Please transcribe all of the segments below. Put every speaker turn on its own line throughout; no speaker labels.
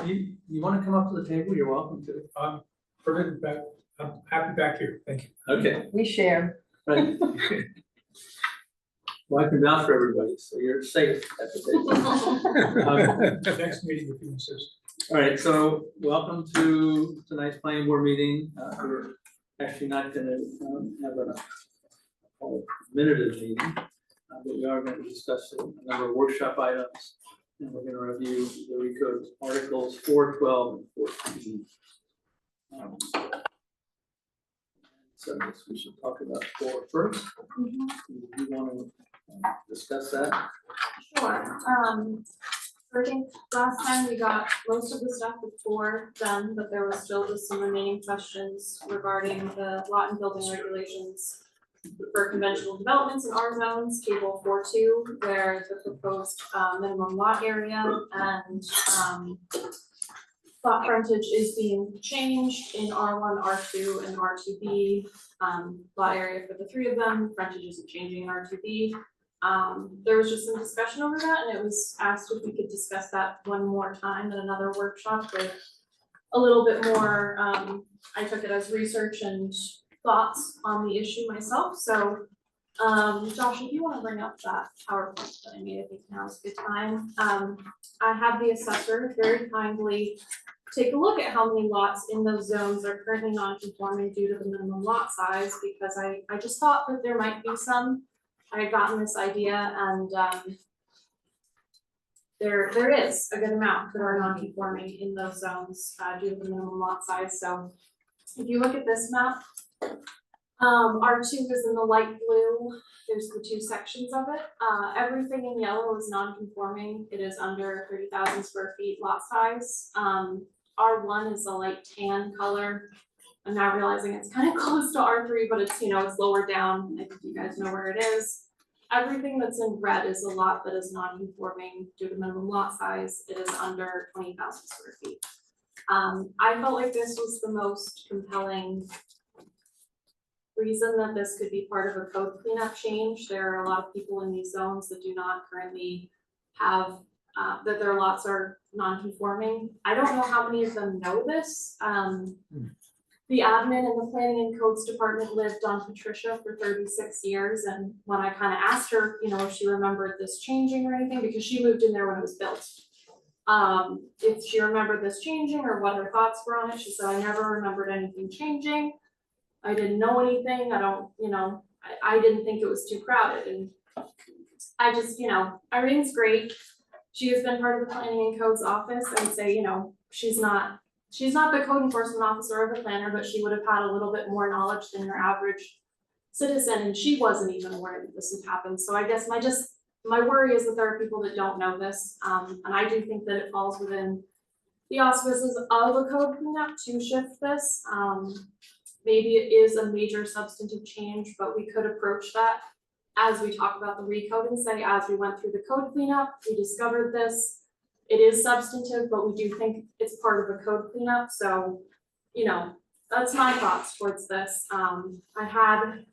you want to come up to the table, you're welcome to.
I'm permitted back, I'm happy back here, thank you.
Okay.
We share.
Right. Well, I can vouch for everybody, so you're safe at the table.
Next meeting, if you insist.
All right, so welcome to tonight's planning board meeting. We're actually not gonna have a minute meeting, but we are going to discuss a number of workshop items. And we're gonna review the recode articles 4, 12, and 14. So I guess we should talk about 4 first. Do you want to discuss that?
Sure. I think last time we got most of the stuff with 4 done, but there was still just some remaining questions regarding the lot and building regulations for conventional developments in R zones, table 4.2, where the proposed minimum lot area and lot frontage is being changed in R1, R2, and R2B. Lot area for the 3 of them, frontage isn't changing in R2B. There was just some discussion over that, and it was asked if we could discuss that one more time at another workshop with a little bit more, I took it as research and thoughts on the issue myself. So, Josh, if you want to bring up that PowerPoint that I made, I think now is a good time. I had the assessor very kindly take a look at how many lots in those zones are currently non-conforming due to the minimum lot size, because I just thought that there might be some. I had gotten this idea, and there is a good amount that are non-conforming in those zones due to the minimum lot size. So if you look at this map, R2 is in the light blue. There's the 2 sections of it. Everything in yellow is non-conforming. It is under 30,000 square feet lot size. R1 is a light tan color. I'm now realizing it's kind of close to R3, but it's, it's lower down. I think you guys know where it is. Everything that's in red is a lot that is non-conforming due to minimum lot size. It is under 20,000 square feet. I felt like this was the most compelling reason that this could be part of a code cleanup change. There are a lot of people in these zones that do not currently have, that their lots are non-conforming. I don't know how many of them know this. The admin in the planning and codes department lived on Patricia for 36 years. And when I kind of asked her, if she remembered this changing or anything, because she moved in there when it was built. If she remembered this changing or what her thoughts were on it, she said, I never remembered anything changing. I didn't know anything. I don't, I didn't think it was too crowded. And I just, Irene's great. She has been part of the planning and codes office. I would say, she's not the code enforcement officer or the planner, but she would have had a little bit more knowledge than your average citizen, and she wasn't even aware that this had happened. So I guess my worry is that there are people that don't know this, and I do think that it falls within the auspices of a code cleanup to shift this. Maybe it is a major substantive change, but we could approach that as we talk about the recode and say, as we went through the code cleanup, we discovered this. It is substantive, but we do think it's part of a code cleanup. So, that's my thoughts towards this. I had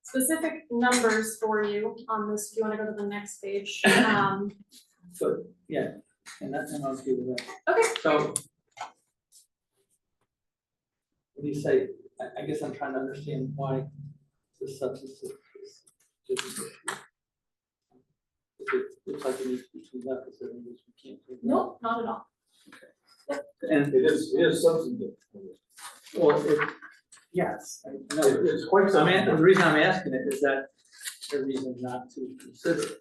specific numbers for you on this, if you want to go to the next page.
So, yeah, and I'll give you that.
Okay.
So, when you say, I guess I'm trying to understand why the substantive is it looks like it needs to be cleaned up, because we can't clean it up.
Nope, not at all.
And
It is substantive.
well, yes, I know.
It's quite
The
substantive.
reason I'm asking it is that the reason not to consider it.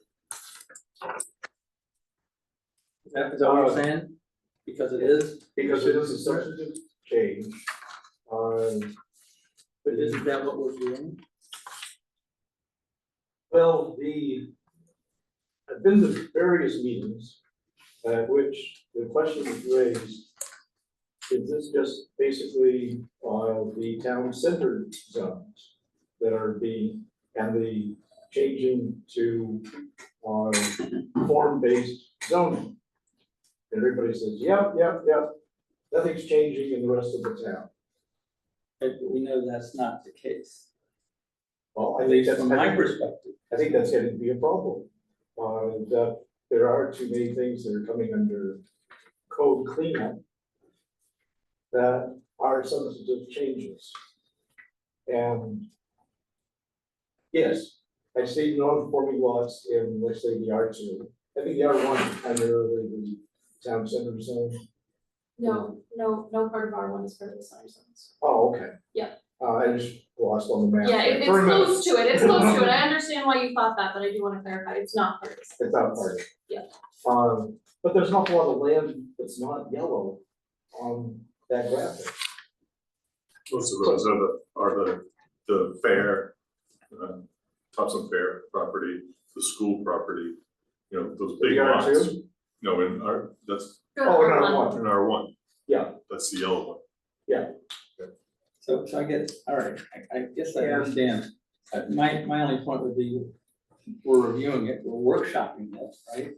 Is that what you're saying? Because it is?
Because it is a substantive change.
But isn't that what we're doing?
Well, I've been to various meetings at which the question was raised, is this just basically the town center zones that are and the changing to form-based zoning? And everybody says, yep, nothing's changing in the rest of the town.
But we know that's not the case.
Well,
At least from my perspective.
I think that's going to be a problem. That there are too many things that are coming under code cleanup that are substantive changes. And yes, I see non-conforming lots in, let's say, the R2. I think the R1 is primarily the town center zone.
No part of R1 is part of the center zones.
Oh, okay.
Yeah.
I just lost on the map.
Yeah,
there
it's
for a minute.
close to it, it's close to it, I understand why you thought that, but I do wanna clarify, it's not part of the center
It's not
zones.
part of it.
Yeah.
But there's an awful lot of land that's not yellow on that graphic.
Most of those are the fair, Topsham Fair property, the school property, you know, those big
The
lots.
R2?
No, in R, that's
Go to
Oh, no,
R1.
one.
in R1,
Yeah,
that's the yellow one.
So I get, all right, I guess I understand. My only point would be, we're reviewing it, we're workshopping this, right?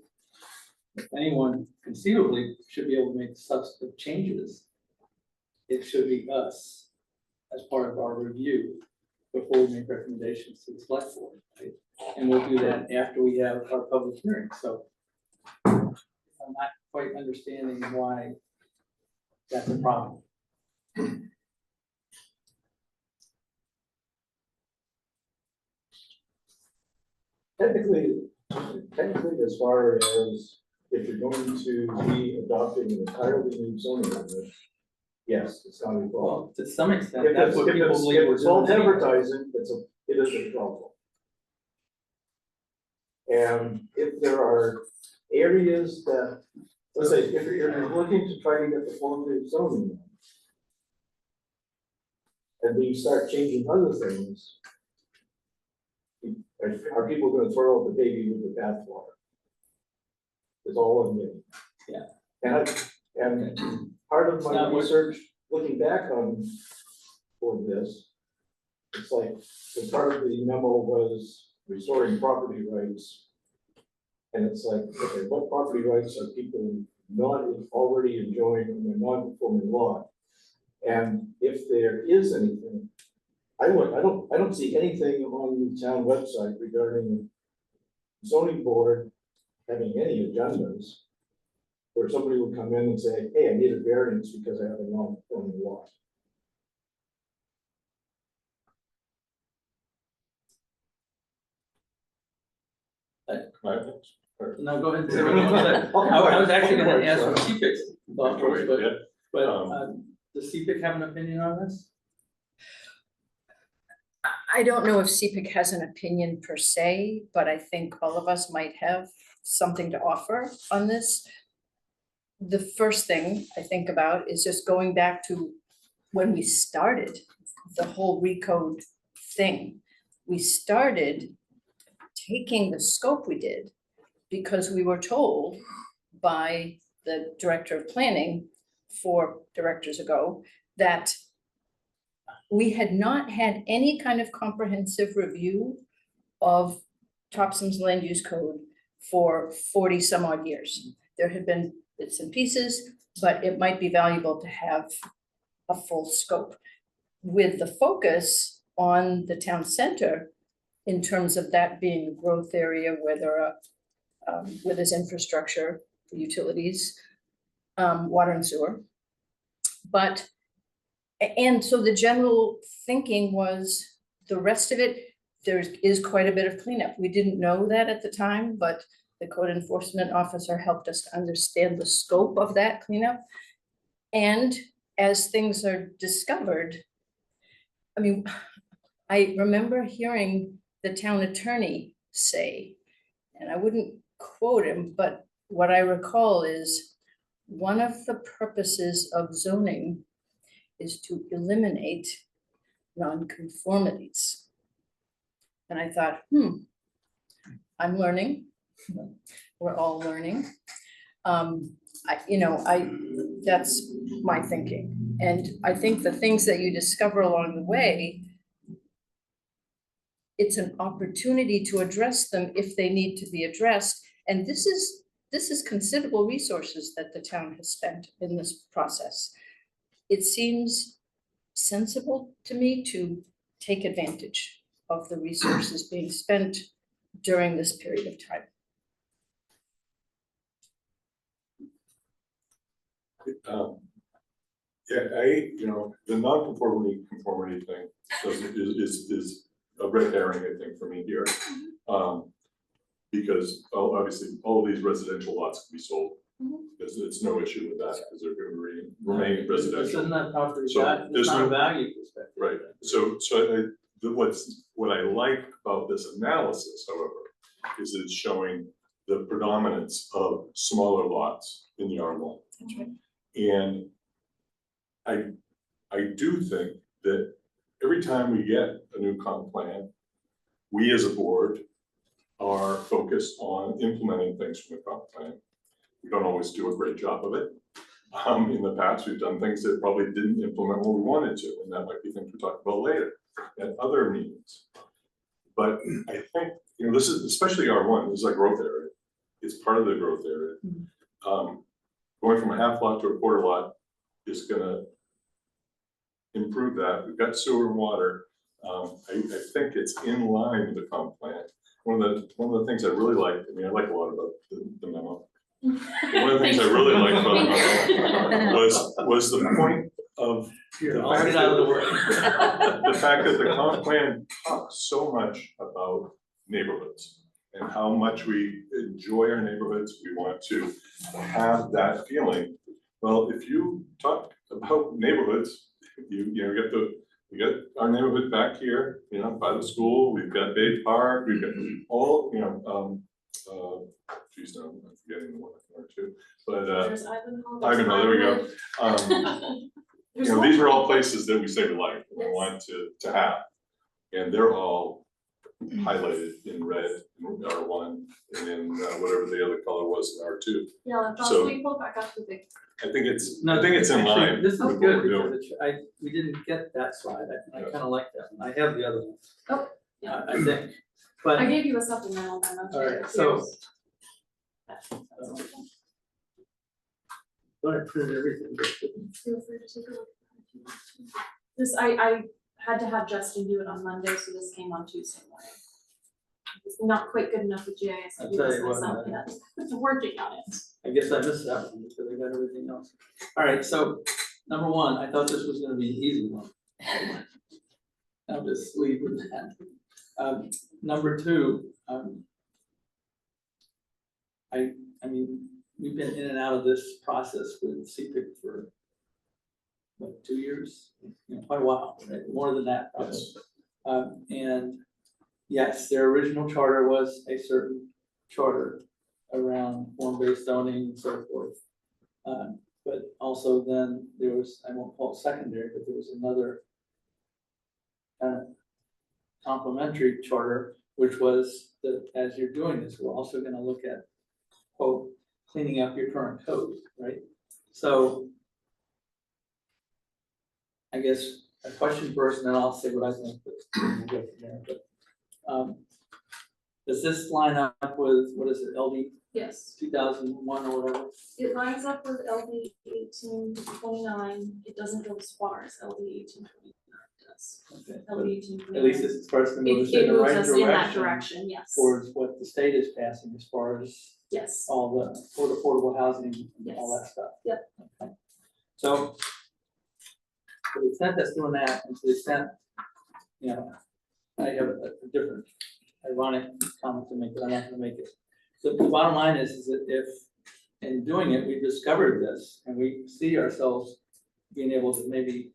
If anyone conceivably should be able to make substantive changes, it should be us as part of our review before we make recommendations to the select board, right? And we'll do that after we have our public hearing, so I'm not quite understanding why that's a problem.
technically, as far as if you're going to be adopting an entirely new zoning ordinance, yes, it's not a problem.
Well, to some extent,
If
that's
it's,
what
if
people
it's,
believe
if
we're
it's false
doing anyway.
advertising, it is a problem. And if there are areas that, let's say, if you're looking to try to get the full zoning, and then you start changing other things, are people gonna throw out the baby with the bathwater? It's all of me.
Yeah.
And part of my
Now, what-
research, looking back on for this, it's like, the part of the memo was restoring property rights. And it's like, okay, what property rights are people not already enjoying in their non-conforming lot? And if there is anything, I don't see anything on the town website regarding zoning board having any agendas where somebody would come in and say, hey, I need a variance because I have a non-conforming lot.
No, go ahead and say what you want to say. I was actually gonna ask what CPIC's thought was, but does CPIC have an opinion on this?
I don't know if CPIC has an opinion per se, but I think all of us might have something to offer on this. The first thing I think about is just going back to when we started the whole recode thing. We started taking the scope we did because we were told by the director of planning 4 directors ago that we had not had any kind of comprehensive review of Topsham's land use code for 40 some odd years. There had been bits and pieces, but it might be valuable to have a full scope with the focus on the town center in terms of that being a growth area where there are, where there's infrastructure, utilities, water and sewer. But and so the general thinking was the rest of it, there is quite a bit of cleanup. We didn't know that at the time, but the code enforcement officer helped us to understand the scope of that cleanup. And as things are discovered, I mean, I remember hearing the town attorney say, and I wouldn't quote him, but what I recall is one of the purposes of zoning is to eliminate nonconformities. And I thought, I'm learning. We're all learning. That's my thinking. And I think the things that you discover along the way, it's an opportunity to address them if they need to be addressed. And this is considerable resources that the town has spent in this process. It seems sensible to me to take advantage of the resources being spent during this period of time.
Yeah, the conformity thing is a red herring, I think, for me here. Because obviously, all of these residential lots can be sold. There's no issue with that, because they're gonna remain
This
residential.
isn't a property,
So
it's
there's
not a
no-
value perspective.
Right, so what I like about this analysis, however, is it's showing the predominance of smaller lots in the R1.
That's right.
And I do think that every time we get a new comp plan, we as a board are focused on implementing things from the comp plan. We don't always do a great job of it. In the past, we've done things that probably didn't implement what we wanted to, and that might be things we talk about later at other meetings. But I think, this is, especially R1, this is a growth area. It's part of the growth area. Going from a half lot to a quarter lot is gonna improve that. We've got sewer and water. I think it's in line with the comp plan. One of the things I really liked, I like a lot about the memo. One of the things I really liked about the memo was the point of
Here,
the
I'll
fact
get out of the way.
the fact that the comp plan talks so much about neighborhoods and how much we enjoy our neighborhoods. We want to have that feeling. Well, if you talk about neighborhoods, we got our neighborhood back here, by the school. We've got Bay Park. We've got all, geez, no, I'm forgetting the one or two, but
There's Ivanhoe.
Ivanhoe, there we go. These are all places that we say we like, and we want to have, and they're all highlighted in red in R1, and in whatever the other color was in R2.
Yeah, Josh,
So-
we pulled back up to the.
I think it's in
Actually,
line.
This is
with what
good,
we're doing.
because we didn't get that slide, I
Yeah.
kind of like that one, I have the other one.
Oh, yeah.
I think, but.
I gave you a supplemental memo.
All right,
too.
so-
Here's-
But I printed everything.
Feel free to take a look. This, I had to have Justin do it on Monday, so this came on Tuesday morning. It's not quite good enough with GIS to
I'll
do
tell
this
you what,
myself yet. Working on it.
I guess I missed that one because I got everything else. All right, so number one, I thought this was gonna be an easy one. I'll just leave with that. Number two, I mean, we've been in and out of this process with CPIC for what, 2 years? Quite a while, right? More than that probably. And yes, their original charter was a certain charter around form-based zoning and so forth. But also then there was, I won't call it secondary, but there was another kind of complementary charter, which was that as you're doing this, we're also gonna look at, quote, cleaning up your current code, right? So I guess a question first, and then I'll say what I think, but we'll go from there. But does this line up with, what is it, LD
Yes,
2001 or whatever?
it lines up with LD 1829. It doesn't go as far as LD 1829 does.
Okay,
LD
but
1829.
at least it starts to move us in
It
the
moves
right
us in that direction, yes.
towards what the state is passing as far as
Yes.
all the affordable housing and all that stuff.
Yep.
Okay. So to the extent that's doing that, and to the extent, I have a different ironic comment to make, but I'm not gonna make it. So the bottom line is that if in doing it, we discovered this and we see ourselves being able to maybe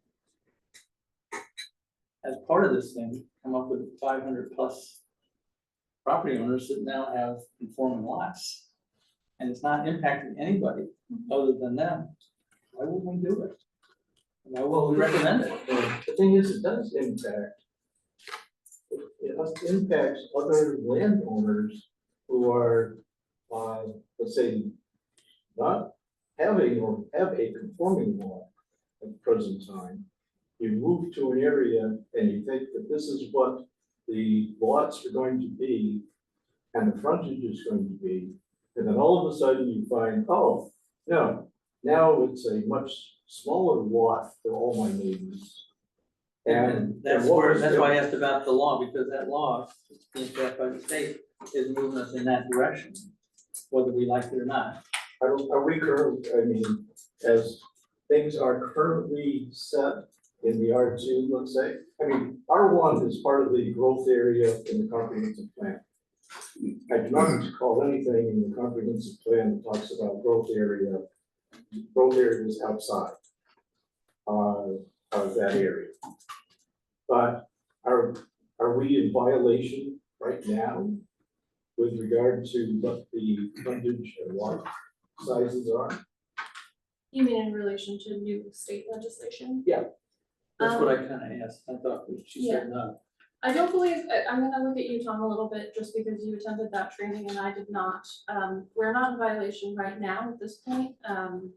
as part of this thing, come up with 500 plus property owners that now have conforming lots. And it's not impacting anybody other than them, why would we do it? Why would we recommend it?
The thing is, it does impact. It impacts other landowners who are, let's say, not having or have a conforming lot at the present time. You move to an area and you think that this is what the lots are going to be and the frontage is going to be. And then all of a sudden you find, oh, no, now it's a much smaller lot for all my neighbors.
And that's
what
where,
was
that's
the-
why I asked about the law, because that law, being passed by the state, is moving us in that direction, whether we like it or not.
Are we currently, I mean, as things are currently set in the R2, let's say, I mean, R1 is part of the growth area in the comprehensive plan. I do not recall anything in the comprehensive plan that talks about growth areas outside of that area. But are we in violation right now with regard to what the frontage and lot sizes are?
You mean in relation to new state legislation?
That's what I kind of asked. I thought she said no.
I don't believe, I'm gonna look at you, Tom, a little bit, just because you attended that training and I did not. We're not in violation right now at this point.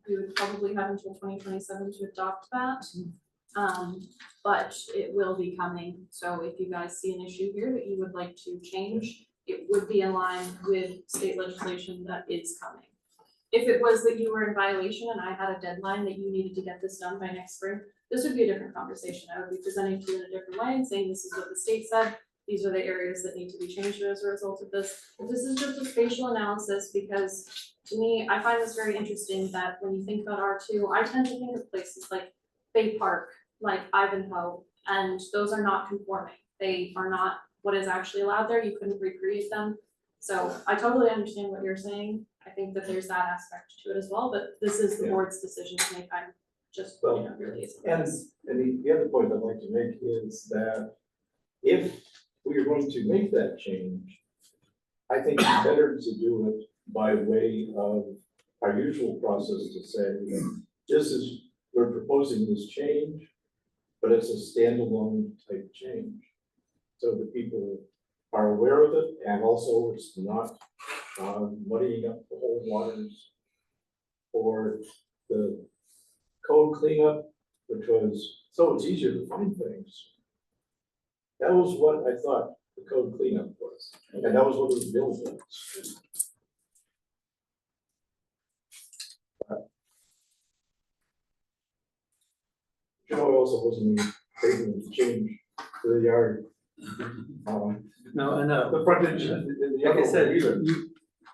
We would probably have until 2027 to adopt that. But it will be coming. So if you guys see an issue here that you would like to change, it would be in line with state legislation that is coming. If it was that you were in violation and I had a deadline that you needed to get this done by next spring, this would be a different conversation. I would be presenting to you in a different way and saying, this is what the state said. These are the areas that need to be changed as a result of this. But this is just a spatial analysis because to me, I find this very interesting that when you think about R2, I tend to think of places like Bay Park, like Ivanhoe, and those are not conforming. They are not what is actually allowed there. You couldn't recreate them. So I totally understand what you're saying. I think that there's that aspect to it as well, but this is the board's decision to make. I'm just, really.
And the other point I'd like to make is that if we are going to make that change, I think it's better to do it by way of our usual process to say, we're proposing this change, but it's a standalone type change. So that people are aware of it, and also it's not muddying up the whole waters or the code cleanup, which was, so it's easier to find things. That was what I thought the code cleanup was, and that was what it was built on. You know, I also wasn't in favor of the change to the yard.
No, I know.
The frontage, the
Like I
other
said,
either.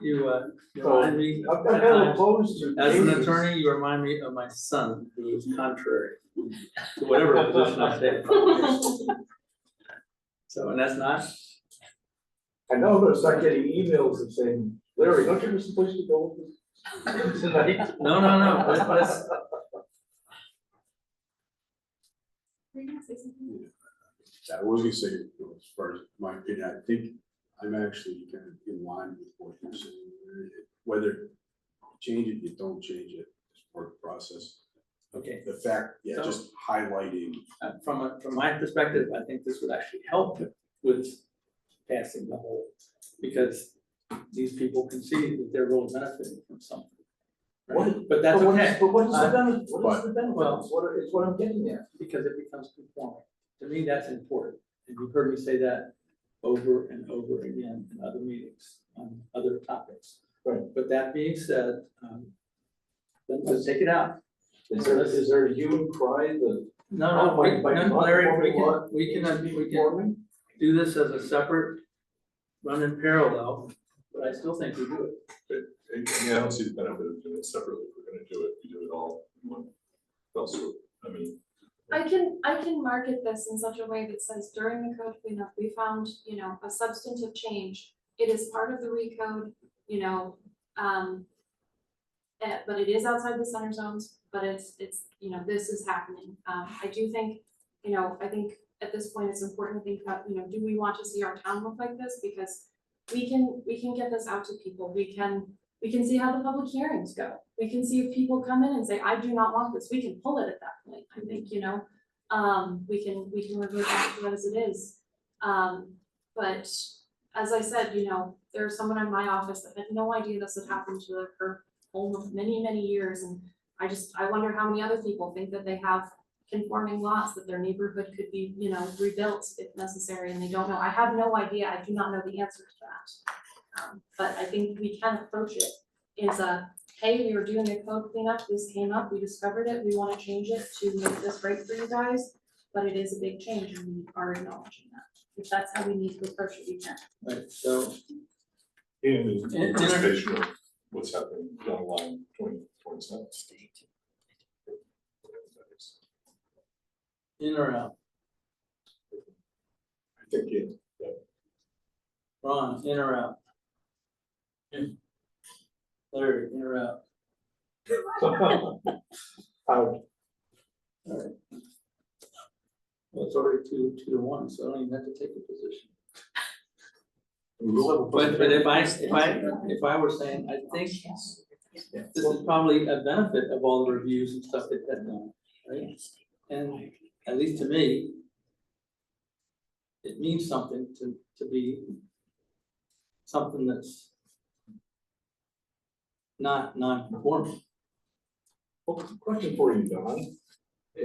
you remind me,
I'm kind of opposed to.
as an
changes.
attorney, you remind me of my son, who is contrary to whatever position I take. So, and that's not,
I know I'm gonna start getting emails and saying, Larry, don't you have some place to go with this tonight?
no, let's,
Were you gonna say something?
I was gonna say, as far as my opinion, I think I'm actually kind of in line with what you're saying. Whether you change it, you don't change it, it's part of the process.
okay.
The fact,
So-
just highlighting.
From my perspective, I think this would actually help with passing the whole, because these people can see that they're really benefiting from something. Right? But that's okay,
But what is the benefit? What is the benefit?
well-
It's what I'm getting at.
because it becomes conforming. To me, that's important, and you've heard me say that over and over again in other meetings on other topics.
Right.
But that being said, then let's take it out.
Is there a hue and cry that?
No, Larry, we can
Conforming?
do this as a separate run in parallel, but I still think we do it.
Yeah, I don't see the benefit of doing it separately. If we're gonna do it, we do it all in one fell swoop. I mean,
I can market this in such a way that says during the code cleanup, we found, a substantive change. It is part of the recode, but it is outside the center zones, but it's, this is happening. I do think, I think at this point it's important to think about, do we want to see our town look like this? Because we can get this out to people. We can see how the public hearings go. We can see if people come in and say, I do not want this. We can pull it at that point. I think, we can revert back to it as it is. But as I said, there's someone in my office that had no idea this had happened to her home of many, many years. And I wonder how many other people think that they have conforming lots, that their neighborhood could be, rebuilt if necessary, and they don't know. I have no idea. I do not know the answer to that. But I think we can approach it as hey, we were doing a code cleanup, this came up, we discovered it, we want to change it to make this right for you guys, but it is a big change and we are acknowledging that. If that's how we need to approach it, we can.
Right, so,
in anticipation of what's happening down the line 2027.
In or out?
I think it,
Ron, in or out?
In.
Larry, in or out?
Out.
Well, it's already 2-1, so I don't even have to take a position.
we'll have a
But if I were saying, I think this is probably a benefit of all the reviews and stuff they've had done, right? And at least to me, it means something to be something that's not non-conforming.
Well, question for you, Don.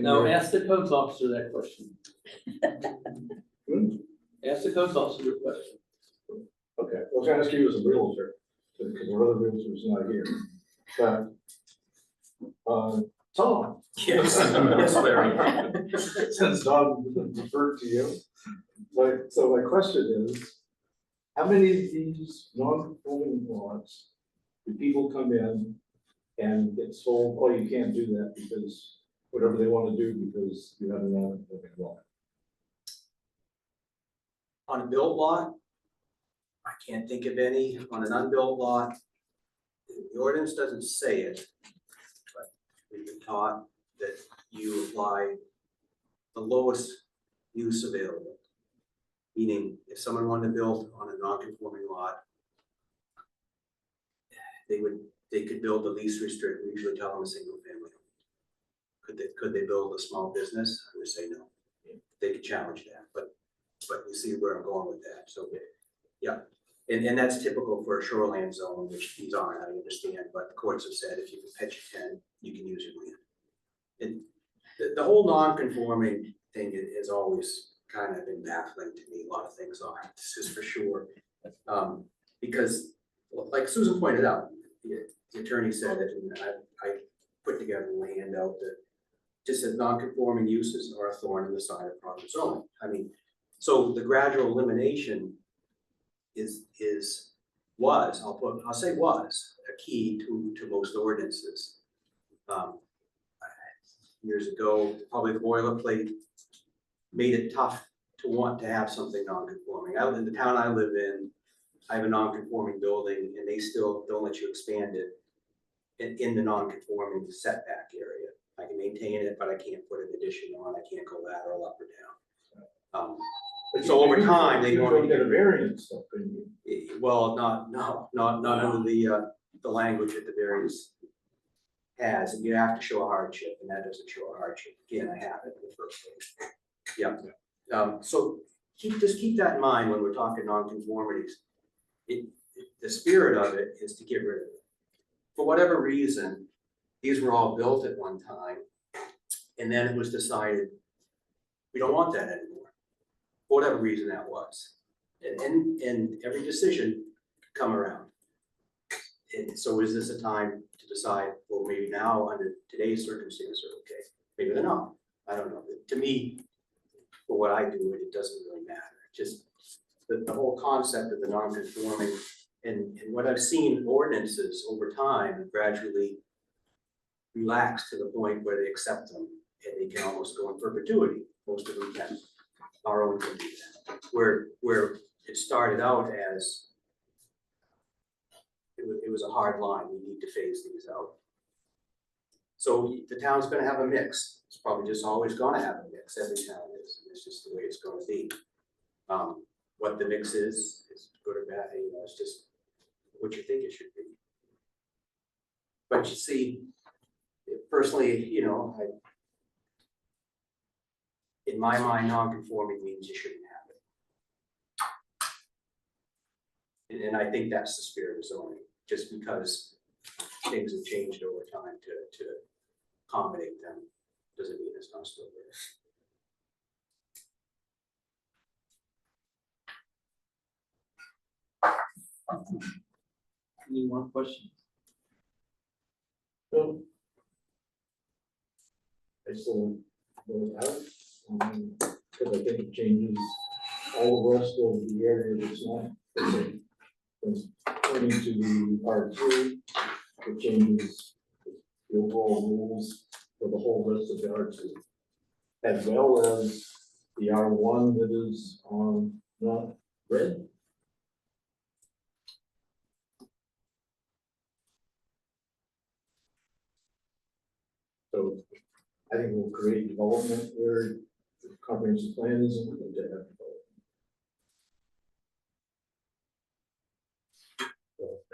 No, ask the codes officer that question.
Hmm?
Ask the codes officer the question.
Okay, I was gonna ask you as a realtor, because our other realtor is not here. But, Tom.
Yes, yes, Larry.
Since Don deferred to you. So my question is, how many of these non-conforming lots do people come in and get told, oh, you can't do that because whatever they want to do because you have a non-conforming lot?
On a built lot, I can't think of any. On an unbuilt lot, the ordinance doesn't say it, but we've been taught that you apply the lowest use available. Meaning, if someone wanted to build on a non-conforming lot, they could build the least restricted. We usually tell them a single family. Could they build a small business? I would say no. They could challenge that, but you see where I'm going with that. So, yeah, and that's typical for a shoreline zone, which these aren't. I understand, but the courts have said if you can pitch a tent, you can use your land. And the whole non-conforming thing has always kind of been baffling to me. A lot of things are. This is for sure, because, like Susan pointed out, the attorney said it, and I put together a handout that just said non-conforming uses are a thorn in the side of proper zoning. I mean, so the gradual elimination I'll say was a key to most ordinances. Years ago, public boilerplate made it tough to want to have something non-conforming. Out in the town I live in, I have a non-conforming building and they still don't let you expand it in the non-conforming setback area. I can maintain it, but I can't put an addition on, I can't go lateral up or down. So over time, they
You
want
don't
to
get a variance, though, couldn't you?
well, not under the language that the variance has, and you have to show a hardship, and that doesn't show a hardship. Again, I have it in the first place. Yeah. So just keep that in mind when we're talking non-conformities. The spirit of it is to get rid of it. For whatever reason, these were all built at one time, and then it was decided we don't want that anymore. For whatever reason that was. And every decision could come around. And so is this a time to decide, well, maybe now under today's circumstances are okay, maybe they're not. I don't know. To me, for what I do, it doesn't really matter. Just the whole concept of the non-conforming and what I've seen in ordinances over time gradually relax to the point where they accept them and they can almost go in perpetuity. Most of them can. Our own can do that. Where it started out as it was a hard line. We need to phase these out. So the town's going to have a mix. It's probably just always going to have a mix. Every town is. And it's just the way it's going to be. What the mix is good or bad. You know, it's just what you think it should be. But you see, personally, you know, in my mind, non-conforming means you shouldn't have it. And I think that's the spirit of zoning, just because things have changed over time to accommodate them, doesn't mean it's not still there.
Any more questions?
No. I still go out, because I think it changes all the rest of the area that's not. It's turning to the R2, it changes the overall rules for the whole rest of the R2. as well as the R1 that is on not red? So I think we'll create development where the comprehensive plan isn't going to have development.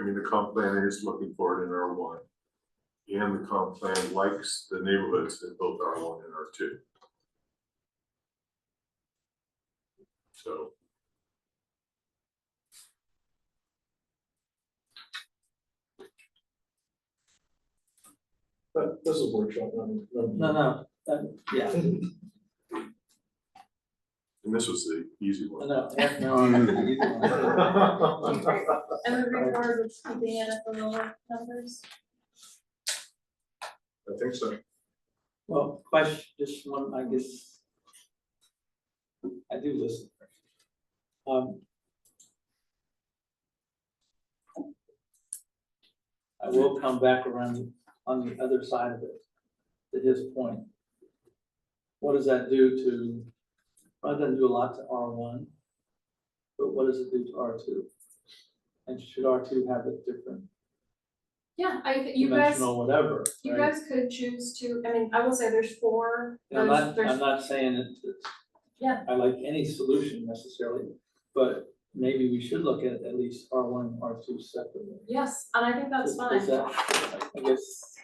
I mean, the comp plan is looking for it in R1. And the comp plan likes the neighborhoods in both R1 and R2. So.
But this is a workshop,
No, yeah,
And this was the easy one.
no, heck no. I'm gonna use it.
And we reward with keeping it at the lower numbers.
I think so.
Well, question, just one, I guess. I do listen. I will come back around on the other side of it, to his point. What does that do to, well, it doesn't do a lot to R1, but what does it do to R2? And should R2 have a different
Yeah, you guys,
dimensional whatever,
you
right?
guys could choose to, I mean, I will say there's four,
And I'm
there's,
not saying that
Yeah.
I like any solution necessarily, but maybe we should look at least R1 and R2 separately.
yes, and I think that's fine.
Does that, I guess,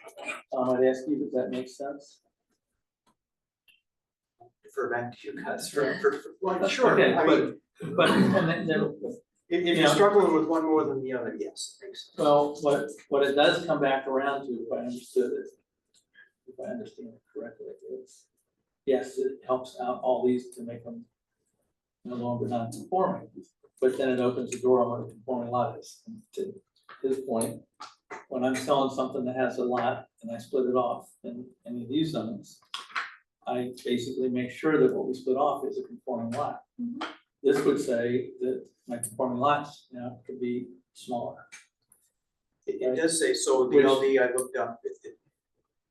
I'd ask you, does that make sense?
Defer back to you guys well, sure,
Okay,
I mean,
but, and then,
if
you
you're
know-
struggling with one more than the other, yes, it makes sense.
well, what it does come back around to, if I understood it, if I understand it correctly, is, yes, it helps out all these to make them no longer non-conforming, but then it opens the door on what a conforming lot is. And to his point, when I'm selling something that has a lot and I split it off in any of these zones, I basically make sure that what we split off is a conforming lot.
Mhm.
This would say that my conforming lots, you know, could be smaller.
It does say, so the
Which-
LD I looked up,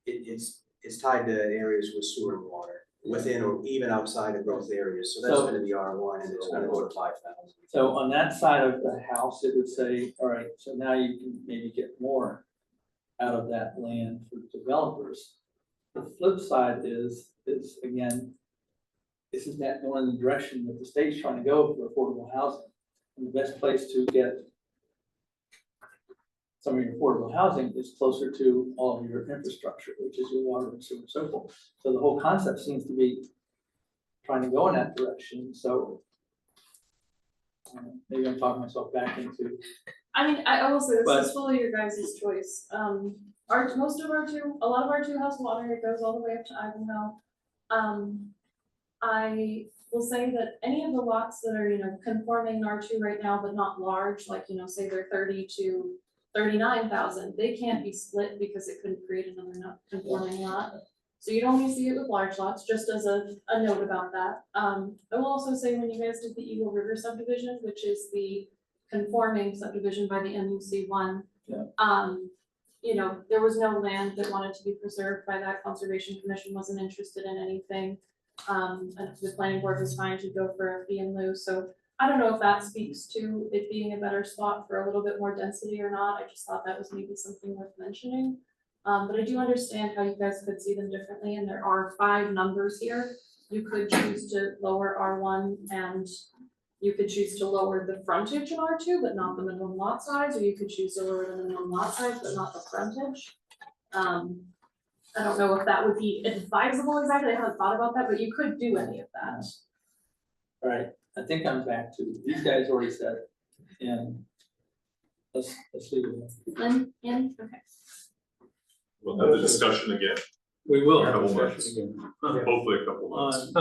it's tied to areas with sewer and water, within or even outside of growth areas, so that's
So-
gonna be R1 and it's gonna go to 5,000.
So on that side of the house, it would say, all right, so now you can maybe get more out of that land for developers. The flip side is again, isn't that going in the direction that the state's trying to go for affordable housing? And the best place to get some of your affordable housing is closer to all of your infrastructure, which is your water and sewer and so forth. So the whole concept seems to be trying to go in that direction, so maybe I'm talking myself back into,
I mean, I will say,
But-
this is fully your guys' choice. Most of a lot of R2 has water, it goes all the way up to Ivanhoe. I will say that any of the lots that are, conforming in R2 right now, but not large, like, say they're 30 to 39,000, they can't be split because it couldn't create another not conforming lot. So you'd only see it with large lots, just as a note about that. I will also say, when you guys did the Eagle River subdivision, which is the conforming subdivision by the MUC1.
Yeah.
There was no land that wanted to be preserved by that. Conservation Commission wasn't interested in anything. And the planning board was fine to go for a fee in lieu, so I don't know if that speaks to it being a better spot for a little bit more density or not. I just thought that was maybe something worth mentioning. But I do understand how you guys could see them differently, and there are 5 numbers here. You could choose to lower R1, and you could choose to lower the frontage in R2, but not the minimum lot size, or you could choose to lower the minimum lot size, but not the frontage. I don't know if that would be advisable exactly, I haven't thought about that, but you could do any of that.
all right, I think I'm back to, these guys already said it, and let's leave it there.
And, okay.
We'll have the discussion again,
We will
A
have
couple
a
months.
discussion
hopefully a couple months.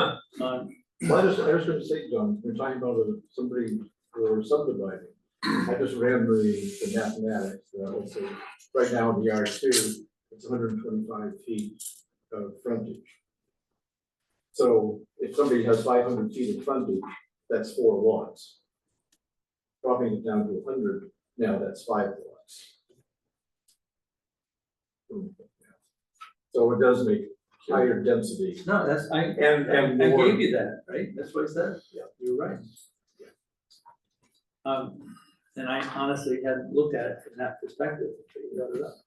on,
Well, I was gonna say, John, we're talking about somebody who are subdividing. I just ran the mathematics, let's say, right now in the R2, it's 125 feet of frontage. So if somebody has 500 feet of frontage, that's 4 lots. Dropping it down to 100, now that's 5 lots. So it does make higher density
No, that's,
and
I
more.
gave you that, right? That's what I said.
Yeah.
You're right. And I honestly hadn't looked at it from that perspective until you brought it up.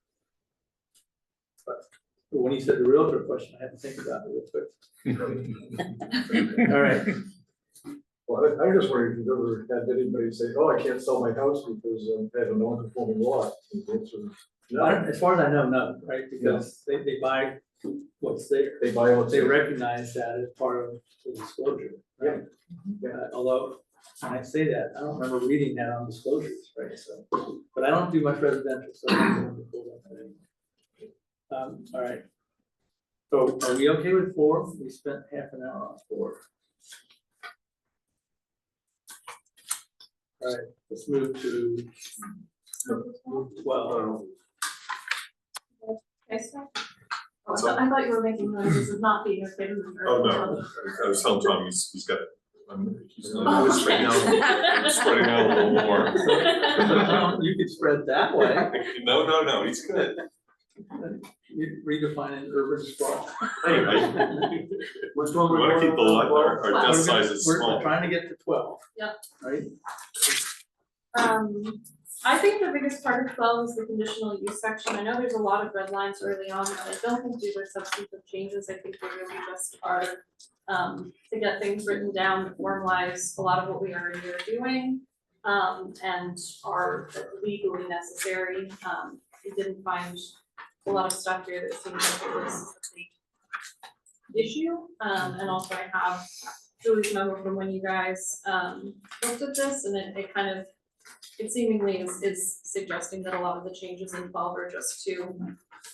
But when you said the realtor question, I had to think about it real quick. All right,
Well, I'm just wondering if you've ever had anybody say, oh, I can't sell my house because I have a non-conforming lot. And the answer is no.
as far as I know, no, right? Because they buy what's there.
They buy what's
They
there.
recognize that as part of the disclosure, right? Although, when I say that, I don't remember reading that on disclosures, right? So, but I don't do much residential, so. I don't remember that anymore. All right. So are we okay with 4? We spent half an hour on 4. All right, let's move to 12.
Okay, so. Oh, I thought you were making noises of not being okay with her.
Oh, no, I was telling Tom, he's got, he's
Oh,
spreading
okay.
out, spreading out a little more.
You could spread that way.
No, he's good.
You redefine an urban sprawl.
Anyway,
Which
we
one
wanna keep the lot, our
Well,
desk sizes
We're
small.
trying to get to 12.
Yep.
Right?
I think the biggest part of 12 is the conditional use section. I know there's a lot of red lines early on, but I don't think these are substantive changes. I think they really just are to get things written down, to formalize a lot of what we already are doing, and are legally necessary. We didn't find a lot of stuff here that seemed like it was a big issue. And also I have Julie's memo from when you guys looked at this, and it kind of, it seemingly is suggesting that a lot of the changes involved are just to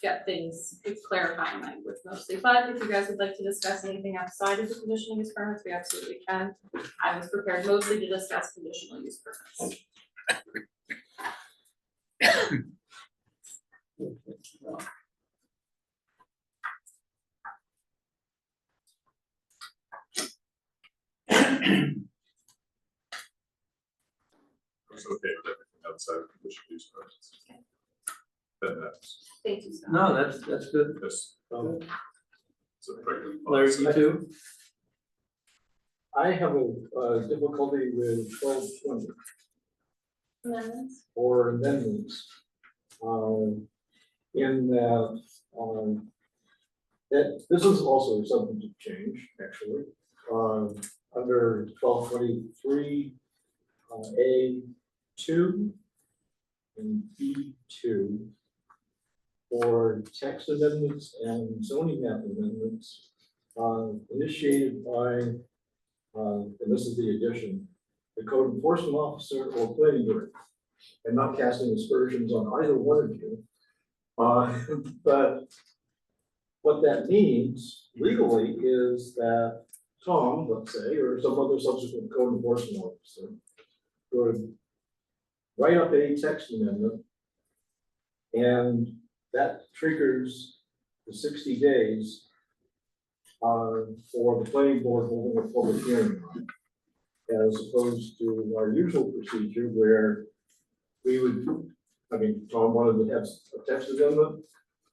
get things, it's clarifying language mostly. But if you guys would like to discuss anything outside of the conditional use permits, we absolutely can. I was prepared mostly to discuss conditional use permits.
It's okay with everything outside of conditional use permits. That matters.
Thank you, Scott.
No, that's good.
Yes, it's a pregnant.
Larry, you too?
I have a difficulty with 1220
Amendments?
or amendments. In that, that this is also a substantive change, actually. Under 1223 A2 and B2 for text amendments and zoning map amendments initiated by, and this is the addition, the code enforcement officer or planning director, and not casting aspersions on either one of you. But what that means legally is that Tom, let's say, or some other subsequent code enforcement officer could write up a text amendment, and that triggers the 60 days for the planning board holding a public hearing on it, as opposed to our usual procedure where we would, I mean, Tom wanted to have a text amendment,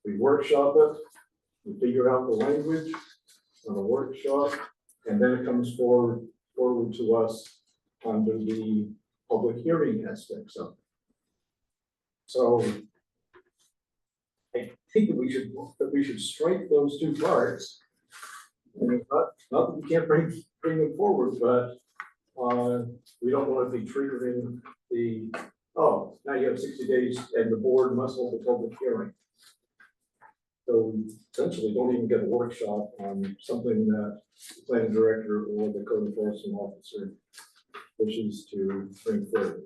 we workshop it, we figure out the language on a workshop, and then it comes forward to us under the public hearing aspects of it. So I think that we should strike those two parts. I mean, not that we can't bring them forward, but we don't want to be triggering the, oh, now you have 60 days and the board must hold a public hearing. So we essentially don't even get a workshop on something that the planning director or the code enforcement officer wishes to bring forward.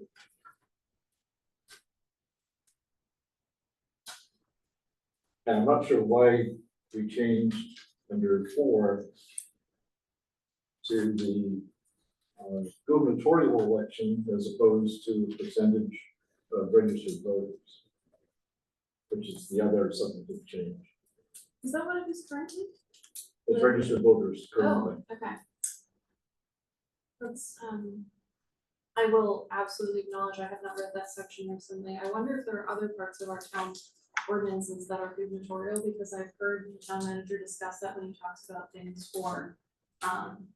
And I'm not sure why we changed under 4 to the gubernatorial election as opposed to percentage of registered voters, which is the other substantive change.
Is that what it is currently?
It's registered voters currently.
Oh, okay. That's, I will absolutely acknowledge I have not read that section recently. I wonder if there are other parts of our town ordinances that are gubernatorial, because I've heard the town manager discuss that when he talks about things for,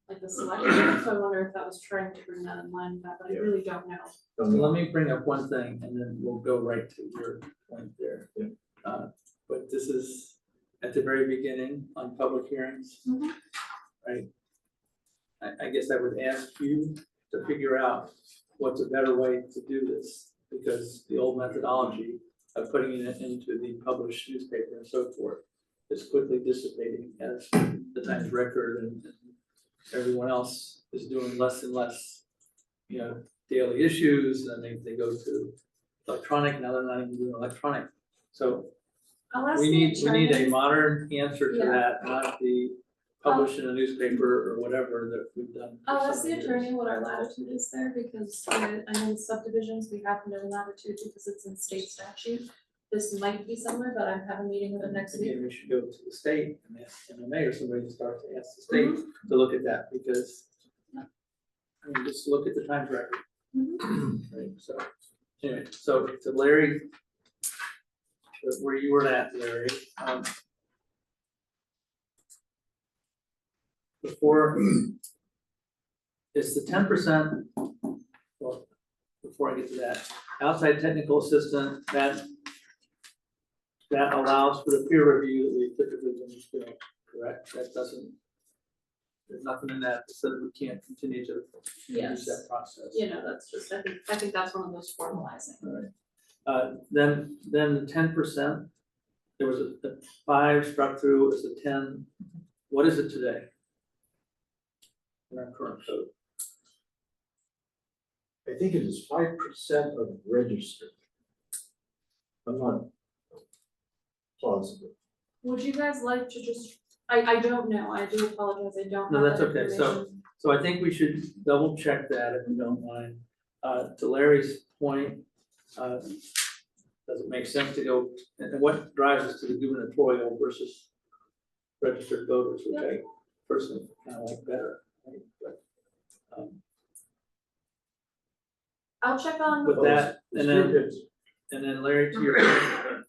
like the selection, so I wonder if that was trying to bring that in line with that, but I really don't know.
So let me bring up one thing and then we'll go right to your point there.
Yeah.
But this is at the very beginning on public hearings,
Mhm.
right? I guess I would ask you to figure out what's a better way to do this, because the old methodology of putting it into the published newspaper and so forth is quickly dissipating as the Times Record and everyone else is doing less and less, daily issues, and they go to electronic, now they're not even doing electronic. So
I'll ask
we
the
need a
attorney.
modern answer to
Yeah.
that, not the publish in a newspaper or whatever that we've done. for
I'll
so
ask the
many
attorney
years.
what our latitude is there, because I know in subdivisions, we have no latitude because it's in state statute. This might be similar, but I have a meeting with them next week.
Again, we should go to the state and ask MMA or somebody to start to ask the state to look at that, because just look at the Times Record. Right, so, anyway, so to Larry, where you were at, Larry, before, it's the 10%, well, before I get to that, outside technical assistant, that allows for the peer review that we typically do, correct? That doesn't, there's nothing in that that says we can't continue to use that process.
That's just, I think that's one of those formalizing.
All right. Then the 10%, there was a 5 struck through as a 10. What is it today? In our current code?
I think it is 5% of registered. I'm not positive.
Would you guys like to just, I don't know, I do apologize, I don't
No,
have
that's
that
okay. So
information.
I think we should double check that if you don't mind. To Larry's point, does it make sense to go, and what drives us to the gubernatorial versus registered voters, which I personally kind of like better, right? But,
I'll check on.
with that,
The
and then,
students-
and then Larry, to your point,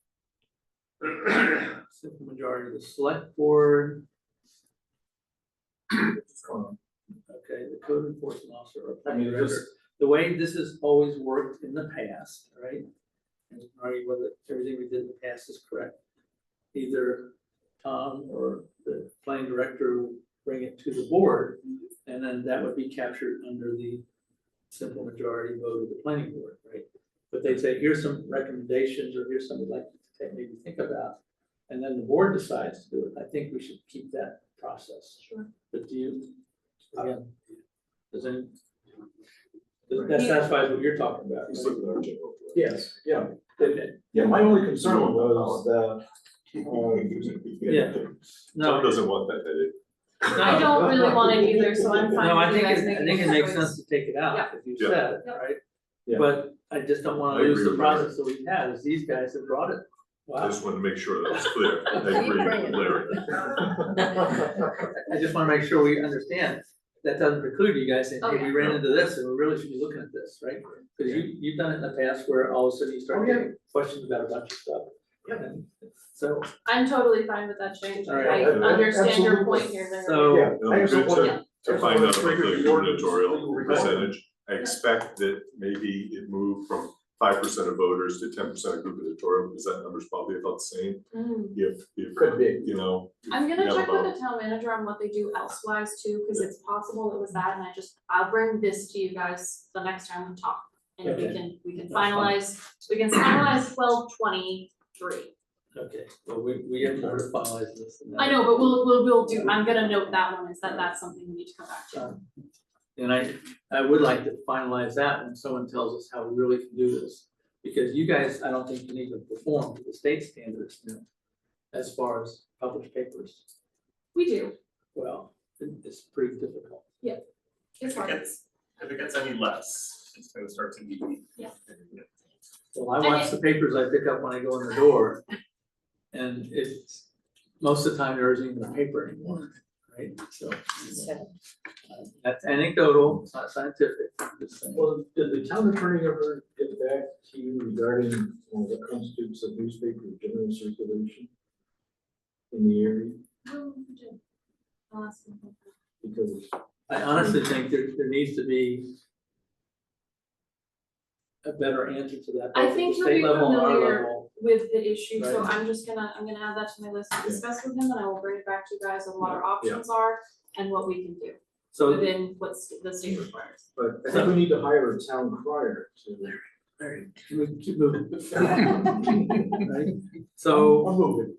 simple majority of the select board, okay, the code enforcement officer or
I mean,
planning director. The way this has always worked in the past, right? And argue whether everything we did in the past is correct. Either Tom or the planning director will bring it to the board, and then that would be captured under the simple majority vote of the planning board, right? But they'd say, here's some recommendations, or here's something like to maybe think about, and then the board decides to do it. I think we should keep that process.
Sure.
But do you, again, does that satisfies what you're talking about?
He's
right?
looking at our general.
Yes, yeah.
Okay.
Yeah, my only concern was that,
Yeah.
Tom
No,
doesn't want that headache.
I don't really want it either, so I'm fine
no, I
with you
think
guys
I
making
think it
the
makes
choice.
sense to take it out,
Yeah.
if you
Yeah.
said it,
Yeah.
right?
Yeah.
But I just don't wanna
I
lose
agree
the
with
process that we've had, is these guys have brought it.
I
Wow,
just wanted to make sure that was clear. I
Keep
agree
bringing
with
it.
Larry.
I just wanna make sure we understand, that doesn't preclude you guys saying, hey, we
Okay.
ran into this, and we really should be looking at this, right? Cause you've done it in the past where all of a sudden you start
Oh, yeah.
getting questions about a bunch of stuff. And so,
I'm totally fine with that change,
All right.
I understand your
Absolutely.
point here, Larry.
so.
Yeah,
It'll
I
be
just
good
want
to,
to-
to find out about
trigger
the
the ordinance,
gubernatorial
legal requirement.
percentage. I expect that maybe it moved from 5% of voters to 10% of gubernatorial, because that number's probably about the same.
Mm.
If,
Could be.
you know.
I'm gonna
Yeah,
check with
about-
the town manager on what they do elsewise too, cause it's possible it was that, and I'll bring this to you guys the next time we talk. And we
Okay.
can
That's fine.
finalize 12/23.
Okay, well, we have more to finalize this. than that.
I know, but we'll do, I'm gonna note that one, is that that's something we need to come back to.
And I would like to finalize that when someone tells us how we really can do this. Because you guys, I don't think can even perform to the state standards, as far as published papers.
We do,
Well, it's pretty difficult.
it's hard.
If it gets any less, it's gonna start to be.
Well, I watch the papers I pick up when I go in the door. And it's, most of the time there isn't even a paper anymore, right? So,
So,
that's anecdotal, it's not scientific, I'm just saying.
Well, did the town attorney ever get back to you regarding what constitutes a newspaper of general circulation in the area?
Oh, good. I'll ask them.
Because
I honestly think there needs to be a better answer to that.
I
both at
think
the
he'll
state
be
level and our
familiar
level.
with the issue, so
Right.
I'm gonna add that to my list to
Yeah.
discuss with him, and I will bring it back to you guys on what our options are and what we can do
So,
within what the state requires.
but I think we need to hire a town crier to.
Larry, keep moving. Right? So,
I'm moving.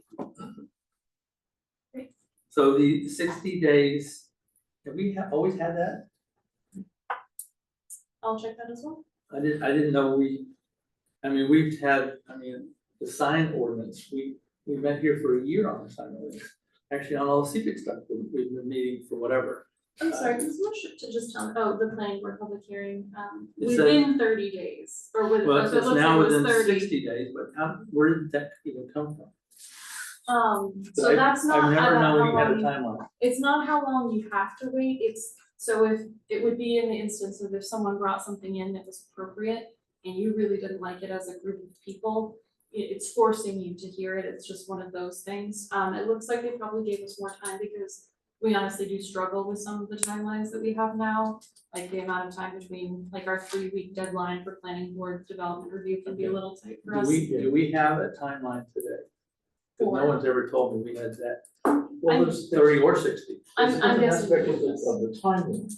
so the 60 days, have we always had that?
I'll check that as well.
I didn't know we've had, the sign ordinance, we met here for a year on the sign ordinance. Actually, on all the CPIC stuff, we've been meeting for whatever.
I'm sorry, this motion to just tell, the planning board public hearing,
It said-
within 30 days, or with,
Well,
so it
it's
looks like
now
it was
within
30.
60 days, but where did that even come from?
So that's not,
I've
I
never
don't know
known
how
we had a
long,
timeline.
it's not how long you have to wait, it's, so if, it would be in the instance of if someone brought something in that was appropriate and you really didn't like it as a group of people, it's forcing you to hear it, it's just one of those things. It looks like they probably gave us more time because we honestly do struggle with some of the timelines that we have now. Like the amount of time between, like our 3-week deadline for planning board development review can be a little tight for us.
Do we have a timeline today? 'Cause no
For-
one's ever told me we had that,
Well, there's
30 or 60.
I'm
there's an
guessing
aspect
we
of
do
the,
this.
of the timeline.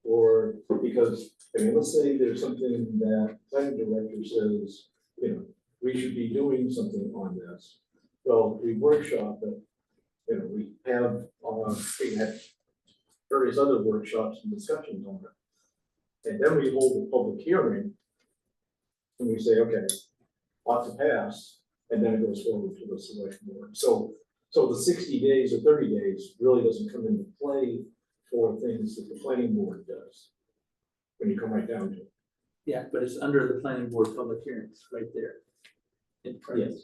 Or because, let's say there's something that planning director says, we should be doing something on this. Well, we workshop it, we have various other workshops and discussions on it. And then we hold a public hearing. And we say, okay, ought to pass, and then it goes forward to the select board. So the 60 days or 30 days really doesn't come into play for things that the planning board does. When you come right down to it.
Yeah, but it's under the planning board public hearings, right there. In print.
Yes.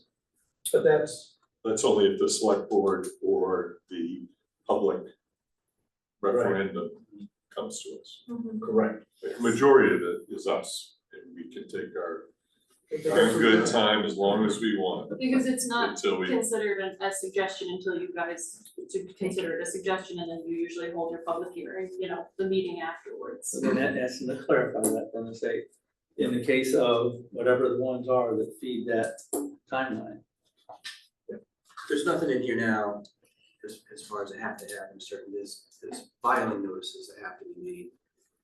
But that's,
That's only if the select board or the public referendum comes to us.
Mhm.
correct.
The majority of it is us, and we can take our good time as long as we want
Because it's not
until we.
considered a suggestion until you guys to consider it a suggestion, and then you usually hold your public hearing, the meeting afterwards.
So then ask them to clarify that, then say, in the case of whatever the ones are that feed that timeline.
There's nothing in here now, as far as I have to have, I'm certain there's filing notices that have to be made.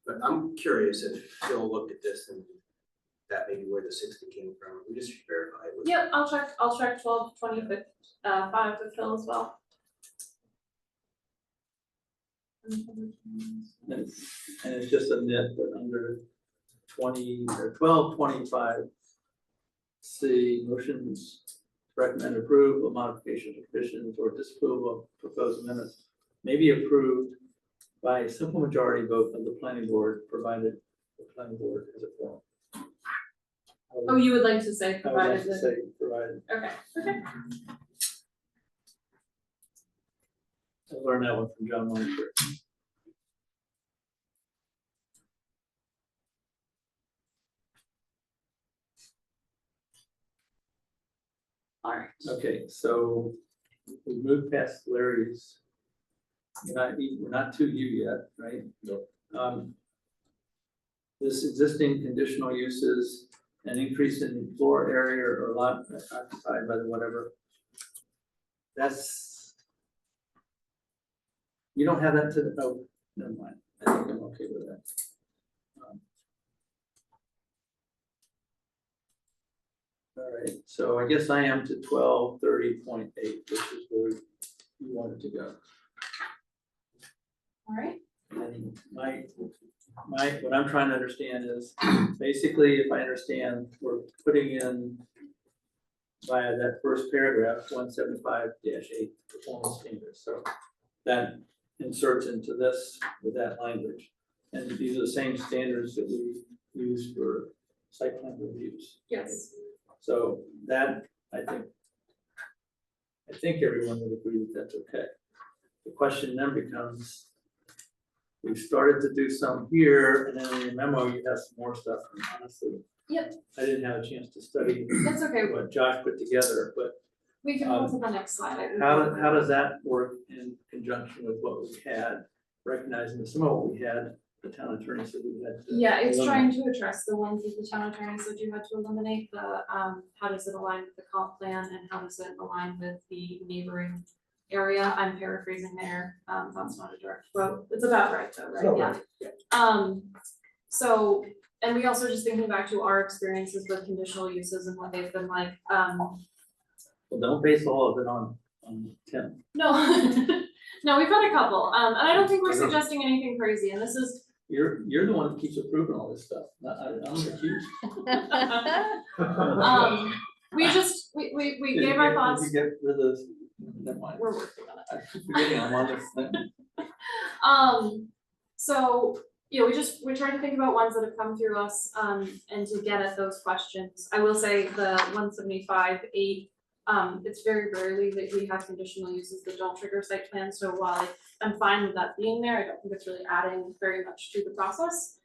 But I'm curious if Phil looked at this and that may be where the 60 came from, we just verify it.
Yep, I'll check 12, 25, 5 with Phil as well.
And it's just a nit, but under 20 or 1225 C, motions recommend approval of modifications, revisions, or disapproval of proposed amendments may be approved by a simple majority vote of the planning board, provided the planning board has a quorum.
Oh, you would like to say
I would like
provided
to
that,
say provided.
okay.
I learned that one from John Weinberg.
All right.
Okay, so we moved past Larry's. We're not to you yet, right?
No.
This existing conditional uses, an increase in floor area or lot occupied by the whatever. That's. You don't have that to the, oh, never mind, I think I'm okay with that. All right, so I guess I am to 1230.8, which is where you wanted to go.
All right.
And what I'm trying to understand is, basically, if I understand, we're putting in via that first paragraph, 175-8 performance standards, so that inserts into this with that language. And these are the same standards that we use for site plan reviews.
Yes.
So that, I think everyone would agree that that's okay. the question then becomes, we started to do some here, and then in your memo, you have some more stuff, and honestly.
Yep.
I didn't have a chance to study
That's okay,
what Josh put together, but
we can go to the next slide.
how does that work in conjunction with what we had, recognizing that some of what we had, the town attorney said we had. to
Yeah, it's trying
eliminate.
to address the ones that the town attorney said you had to eliminate, the, how does it align with the comp plan and how does it align with the neighboring area? I'm paraphrasing there, that's not a direct quote, it's about right though, right?
No,
Yeah. So, and we also just thinking back to our experiences with conditional uses and what they've been like,
Well, don't base all of it on Tim.
no, no, we've had a couple, and I don't think we're suggesting anything crazy, and this is,
You're the one that keeps approving all this stuff, I'm accused.
we just, we gave our thoughts.
Did you get rid of this? Never mind.
We're working on it.
I keep forgetting I'm on this thing.
So, yeah, we tried to think about ones that have come through us, and to get at those questions. I will say the 175(8), it's very rarely that we have conditional uses that don't trigger site plans, so while I'm fine with that being there, I don't think it's really adding very much to the process.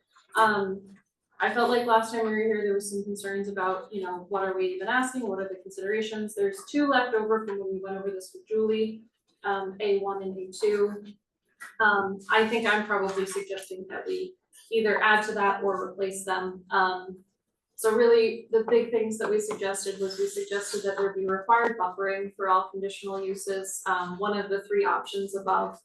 I felt like last time we were here, there was some concerns about, you know, what are we even asking, what are the considerations? There's 2 left over from when we went over this with Julie, A1 and A2. I think I'm probably suggesting that we either add to that or replace them. So really, the big things that we suggested that there be required buffering for all conditional uses. One of the 3 options above,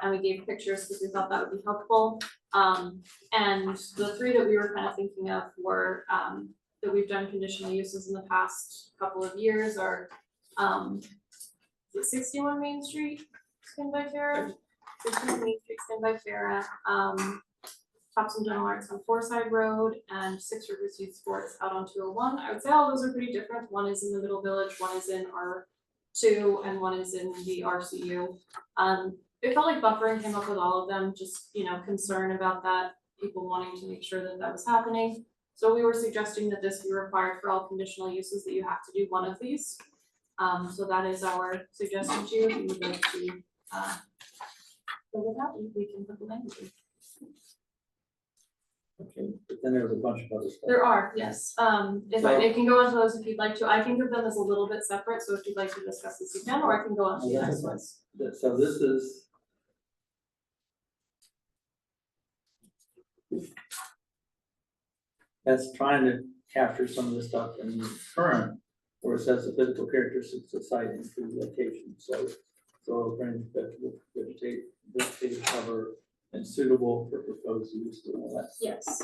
and we gave pictures because we thought that would be helpful. And the 3 that we were kind of thinking of were, that we've done conditional uses in the past couple of years are, is it 61 Main Street, Stand by Farah? 61 Main Street, Stand by Farah, Topsham Dental Arts on Forside Road, and 6 Rivers Youth Sports out on 201. I would say all those are pretty different. One is in the Middle Village, one is in R2, and one is in the RCU. It felt like buffering came up with all of them, just, you know, concern about that, people wanting to make sure that that was happening. So we were suggesting that this be required for all conditional uses, that you have to do one of these. So that is our suggestion to you, if you would like to, go with that, we can put the language in.
Okay, but then there's a bunch of other stuff.
There are, yes, if I can go into those if you'd like to, I think of them as a little bit separate, so if you'd like to discuss this again, or I can go on to the next ones.
So this is. That's trying to capture some of the stuff in the current, where it says the physical characteristics of site include location, so. So vegetative cover and suitable for proposed use and all that.
Yes,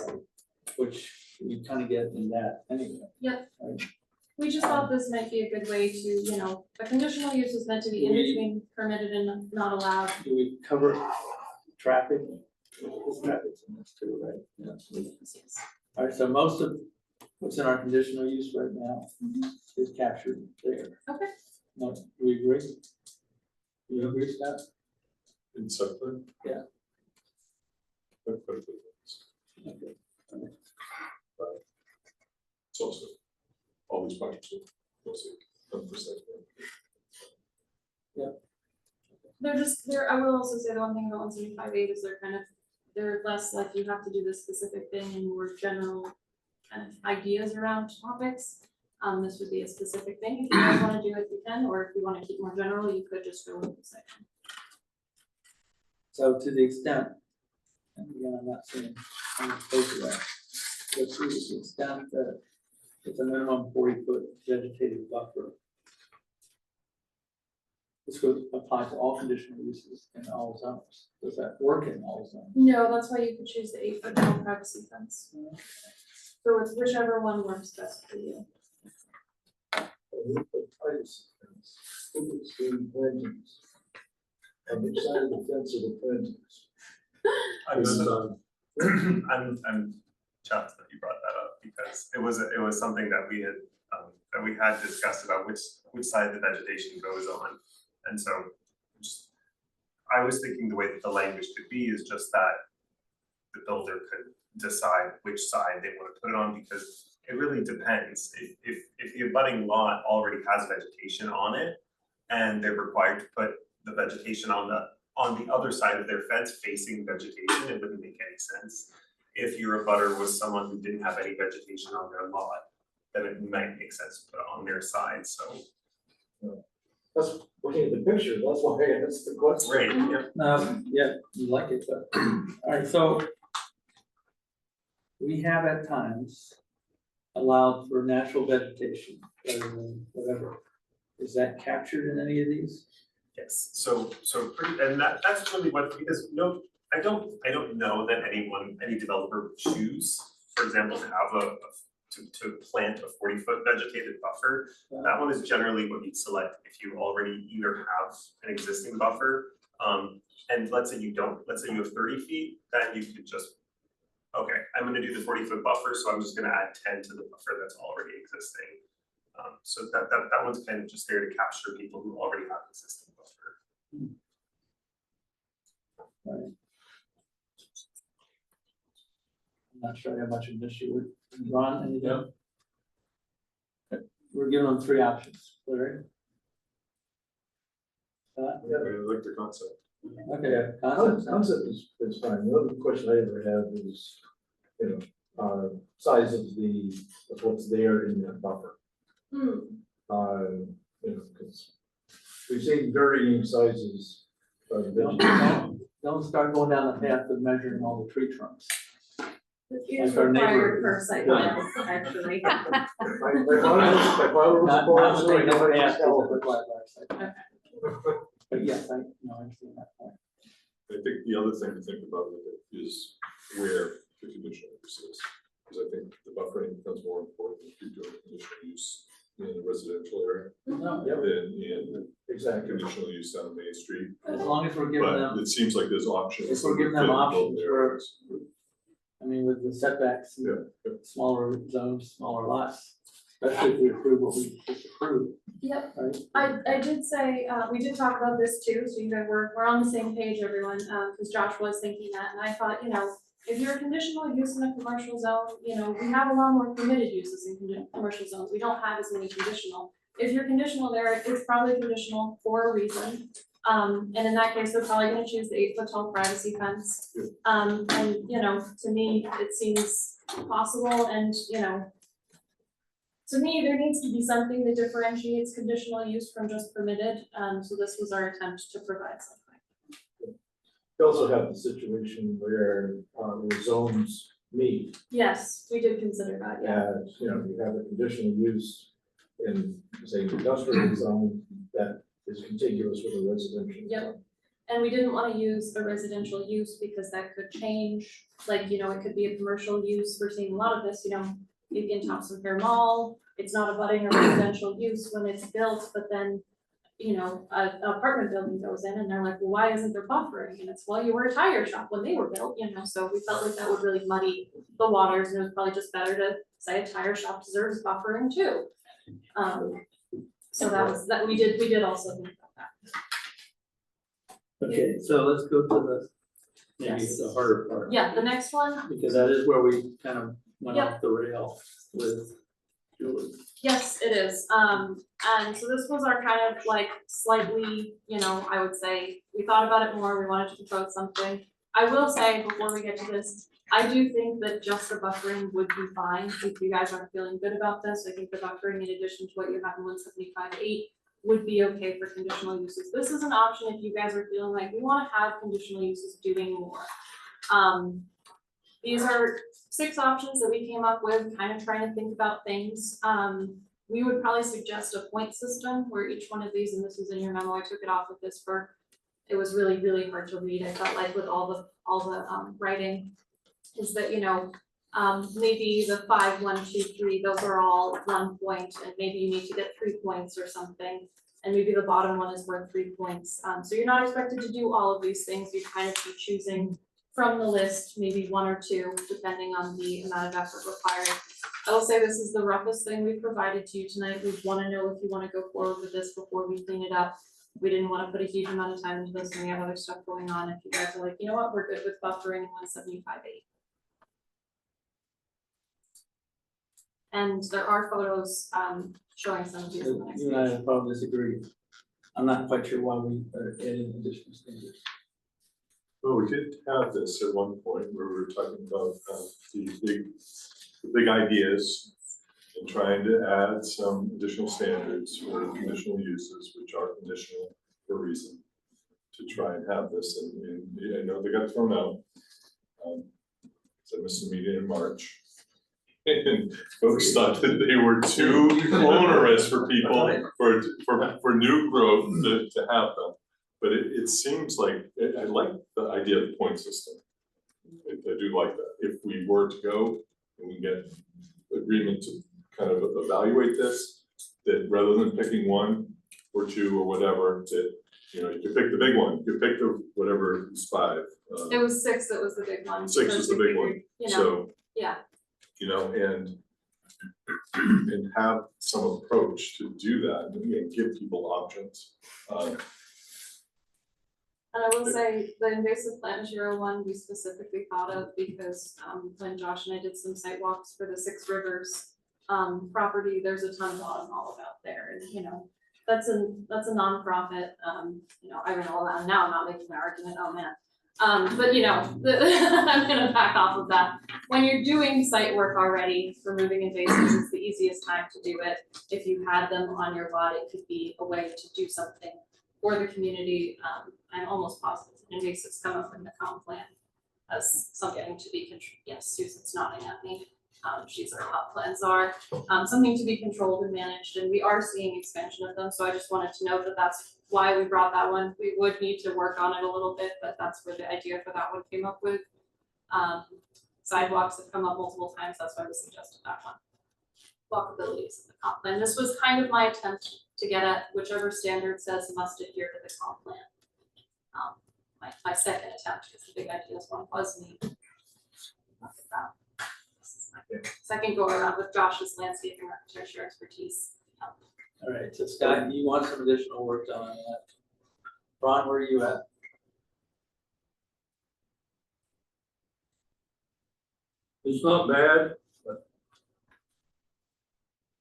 Which you kind of get in that anyway.
Yep.
Right?
we just thought this might be a good way to, you know, a conditional use is meant to be in between permitted and not allowed.
Do we cover traffic? This traffic's in this too, right? Yeah. All right, so most of what's in our conditional use right now is captured there.
Okay.
No, do we agree? Do you agree with that?
In something?
Yeah.
But
Okay.
it's also, all these budgets are also 10%.
I will also say the one thing about 175(8) is they're less like you have to do this specific thing and more general kind of ideas around topics. This would be a specific thing. If you guys want to do it, you can, or if you want to keep more general, you could just go with the section.
So to the extent, and again, I'm not saying I'm opposed to that, but to the extent that it's a minimum 40-foot vegetative buffer. This would apply to all conditional uses in all zones. Does that work in all zones?
No, that's why you could choose the 8-foot no privacy fence. So it's whichever one works best for you.
Plantings. On which side of the fence are the plantings?
I'm chuffed that you brought that up because it was something that we had discussed about which side the vegetation goes on. And so I was thinking the way that the language could be is just that the builder could decide which side they want to put it on, because it really depends. If the abutting lot already has vegetation on it and they're required to put the vegetation on the on the other side of their fence facing vegetation, it wouldn't make any sense. If your abutter was someone who didn't have any vegetation on their lot, then it might make sense to put it on their side, so.
That's looking at the picture, that's why I asked the question.
Right, yeah.
Yeah, you like it, but, all right, so we have at times allowed for natural vegetation, rather than whatever. Is that captured in any of these?
Yes, so and that's really what, because I don't know that any developer would choose, for example, to have to plant a 40-foot vegetated buffer. That one is generally what you'd select if you already either have an existing buffer, and let's say you have 30 feet, then you could just, okay, I'm gonna do the 40-foot buffer, so I'm just gonna add 10 to the buffer that's already existing. So that one's kind of just there to capture people who already have existing buffer.
Right. I'm not sure I have much of an issue with Ron, anything? Okay, we're giving them 3 options, Larry?
I like the concept.
Okay, concepts.
Concept is fine, the other question I ever have is, size of what's there in that buffer. Because we've seen varying sizes of vegetation.
Don't start going down the path of measuring all the tree trunks.
It's
Like our neighbor-
required for site plans, actually.
My father was
Not
born, so I
saying
know
that
it's
path is
caliber.
required by our site. But yes, I understand that point.
I think the other thing to think about with it is where the conditional use is. Because I think the buffering becomes more important if you're doing conditional use in a residential area
No,
than in
Exactly.
conditional use on Main Street.
as long as we're giving
But
them,
it seems like there's options.
if we're giving them options where, I mean, with the setbacks,
Yeah, yeah.
smaller zones, smaller lots, especially if we approve what we just approved,
Yep,
right?
I did say, we did talk about this too, so you guys we're on the same page, everyone, because Josh was thinking that, and I thought, if you're a conditional use in a commercial zone, we have a lot more permitted uses in commercial zones, we don't have as many conditional. If you're conditional there, it's probably conditional for a reason, and in that case, they're probably gonna choose the 8-foot tall privacy fence. And, to me, it seems possible, and, to me, there needs to be something that differentiates conditional use from just permitted, so this was our attempt to provide something.
You also have the situation where the zones meet,
Yes, we did consider that, yeah.
and you have a conditional use in, say, the industrial zone that is contiguous with a residential
Yep.
zone.
And we didn't wanna use a residential use because that could change, like, it could be a commercial use, we're seeing a lot of this, maybe in Thompson Fair Mall, it's not abutting a residential use when it's built, but then, an apartment building goes in and they're like, well, why isn't there buffering? And it's, well, you were a tire shop when they were built, so we felt like that would really muddy the waters, and it was probably just better to say a tire shop deserves buffering too. So that we did also think about that.
Okay, so let's go to the, maybe
Yes.
the harder part.
Yeah, the next one,
Because that is where we kind of went
Yep.
off the rail with Julie.
yes, it is, and so this was our kind of like slightly, I would say, we thought about it more, we wanted to propose something. I will say, before we get to this, I do think that just the buffering would be fine, if you guys aren't feeling good about this, I think the buffering in addition to what you have in 175.8 would be okay for conditional uses. This is an option if you guys are feeling like we wanna have conditional uses doing more. These are 6 options that we came up with, kind of trying to think about things. We would probably suggest a point system where each one of these, and this was in your memo, I took it off of this it was really, really hard to read, I felt like with all the writing, is that, maybe the 5, 1, 2, 3, those are all 1 point, and maybe you need to get 3 points or something. And maybe the bottom one is worth 3 points. So you're not expected to do all of these things, you kind of be choosing from the list, maybe 1 or 2, depending on the amount of effort required. I will say this is the roughest thing we've provided to you tonight. We wanna know if you wanna go forward with this before we clean it up. We didn't wanna put a huge amount of time into this, and we have other stuff going on. If you guys are like, you know what, we're good with buffering 175.8. And there are photos, showing some of these in the next
You and I
page.
will probably disagree. I'm not quite sure why we are adding additional standards.
Well, we did have this at one point where we were talking about the big ideas and trying to add some additional standards for conditional uses, which are conditional for a reason, to try and have this, and I know they got thrown out. So I missed a meeting in March. And folks thought that they were too onerous for people, for new growth to have them. But it seems like, I like the idea of the point system. I do like that. If we were to go and we get agreement to kind of evaluate this, that rather than picking one or two or whatever, that, you know, you could pick the big one, you could pick the whatever is 5.
It was 6 that was the big one.
6
because
is the
we
big one,
figured, you know,
so.
yeah.
You know, and have some approach to do that, and again, give people options.
And I will say, the invasive plant material one, we specifically thought of because, when Josh and I did some site walks for the 6 Rivers property, there's a ton of autumn olive out there, and, you know, that's a nonprofit, you know, I mean, well, now I'm not making my argument, oh man. But you know, I'm gonna back off of that. When you're doing site work already, removing invasives is the easiest time to do it. If you had them on your lot, it could be a way to do something for the community. I'm almost positive invasives come up in the comp plan as something to be yes, Susan's nodding at me. She's our top plans are, something to be controlled and managed, and we are seeing expansion of them, so I just wanted to note that that's why we brought that one. We would need to work on it a little bit, but that's where the idea for that one came up with. Sidewalks have come up multiple times, that's why we suggested that one. Walkability is in the comp plan. This was kind of my attempt to get at whichever standard says must adhere to the comp plan. My second attempt, because the big ideas one was me. Second go around with Josh's landscaping architecture expertise.
All right, so Scott, you want some additional work done on that? Ron, where are you at?
It's not bad, but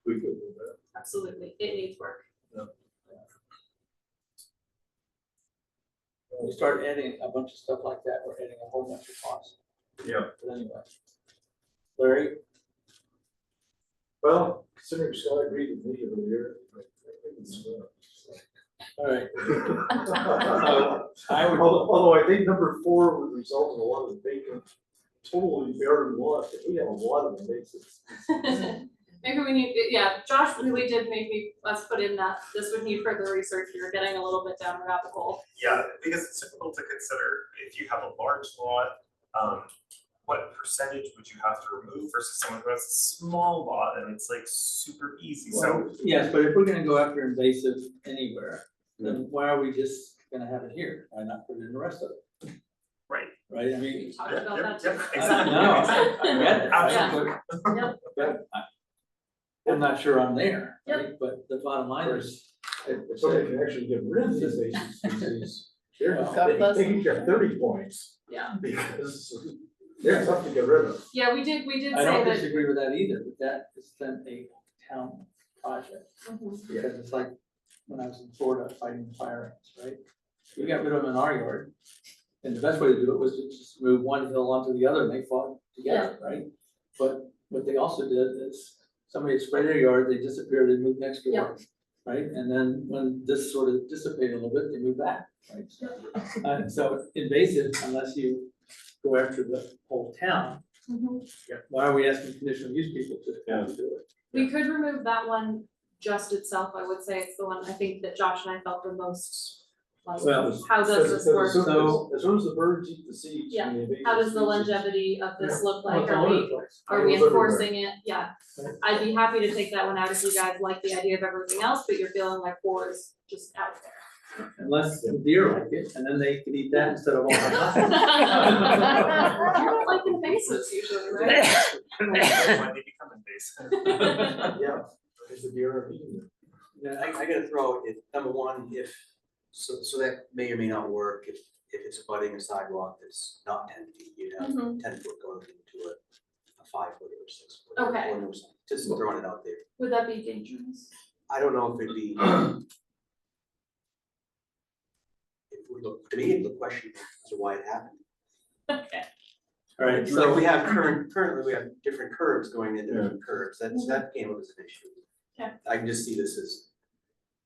we could do that.
Absolutely, it needs work.
When we start adding a bunch of stuff like that, we're adding a whole bunch of costs.
Yeah.
But anyway. Larry?
Well, considering Scott agreed with me earlier, I think it's,
All right. I would,
although I think number 4 would result in a lot of vacant, totally barren lot, if we have a lot of invasives.
Maybe we need, yeah, Josh really did make me, let's put in that, this would need further research, you're getting a little bit down the rabbit hole.
Yeah, because it's difficult to consider if you have a large lot, what percentage would you have to remove versus someone who has a small lot and it's like super easy, so.
yes, but if we're gonna go after invasive anywhere, then why are we just gonna have it here? Why not put it in the rest of it?
Right.
Right, I mean.
We talked about that too.
Exactly.
No, I get it.
Absolutely.
Yep.
But I'm not sure I'm there,
Yep.
right? But the bottom line is,
If somebody can actually get rid of the invasive species,
God bless
they can get 30 points,
Yeah,
because they're tough to get rid of.
yeah, we did
I
say
don't
that.
disagree with that either, but that is then a town project.
Mhm.
Because it's like when I was in Florida fighting fire ants, right? We got rid of them in our yard. And the best way to do it was to just move one hill onto the other and they fought together, right? But what they also did is somebody had sprayed their yard, they disappeared, they moved next door.
Yeah.
Right? And then when this sort of dissipated a little bit, they moved back, right? So invasive, unless you go after the whole town,
Mhm.
why are we asking conditional use people to do it?
We could remove that one just itself, I would say it's the one I think that Josh and I felt the most, like,
Well,
how does this work?
So,
So-
as soon as the birds eat the seeds.
Yeah.
and the invasive
How does the
species-
longevity of this look
Well,
like?
it's
Are
all over
we,
the place.
are we
It goes everywhere.
enforcing it? Yeah. I'd be happy to take that one out if you guys like the idea of everything else, but you're feeling like 4 is just out there.
Unless the deer like it, and then they can eat that instead of all the
You don't like invasives usually, right?
When they become invasive.
Yeah, because the deer are eating it.
Yeah, I gotta throw it, number one, so that may or may not work, if it's abutting a sidewalk that's not 10 feet, you'd have
Mhm.
10 foot going into a 5 foot or 6 foot.
Okay.
Or no sign, just throwing it out there.
Would that be dangerous?
I don't know if it'd be. It would look, to me, it looked questionable as to why it happened.
Okay.
All right,
Like
so
we have currently we have different curves going into different curves, that came up as an issue.
Okay.
I can just see this as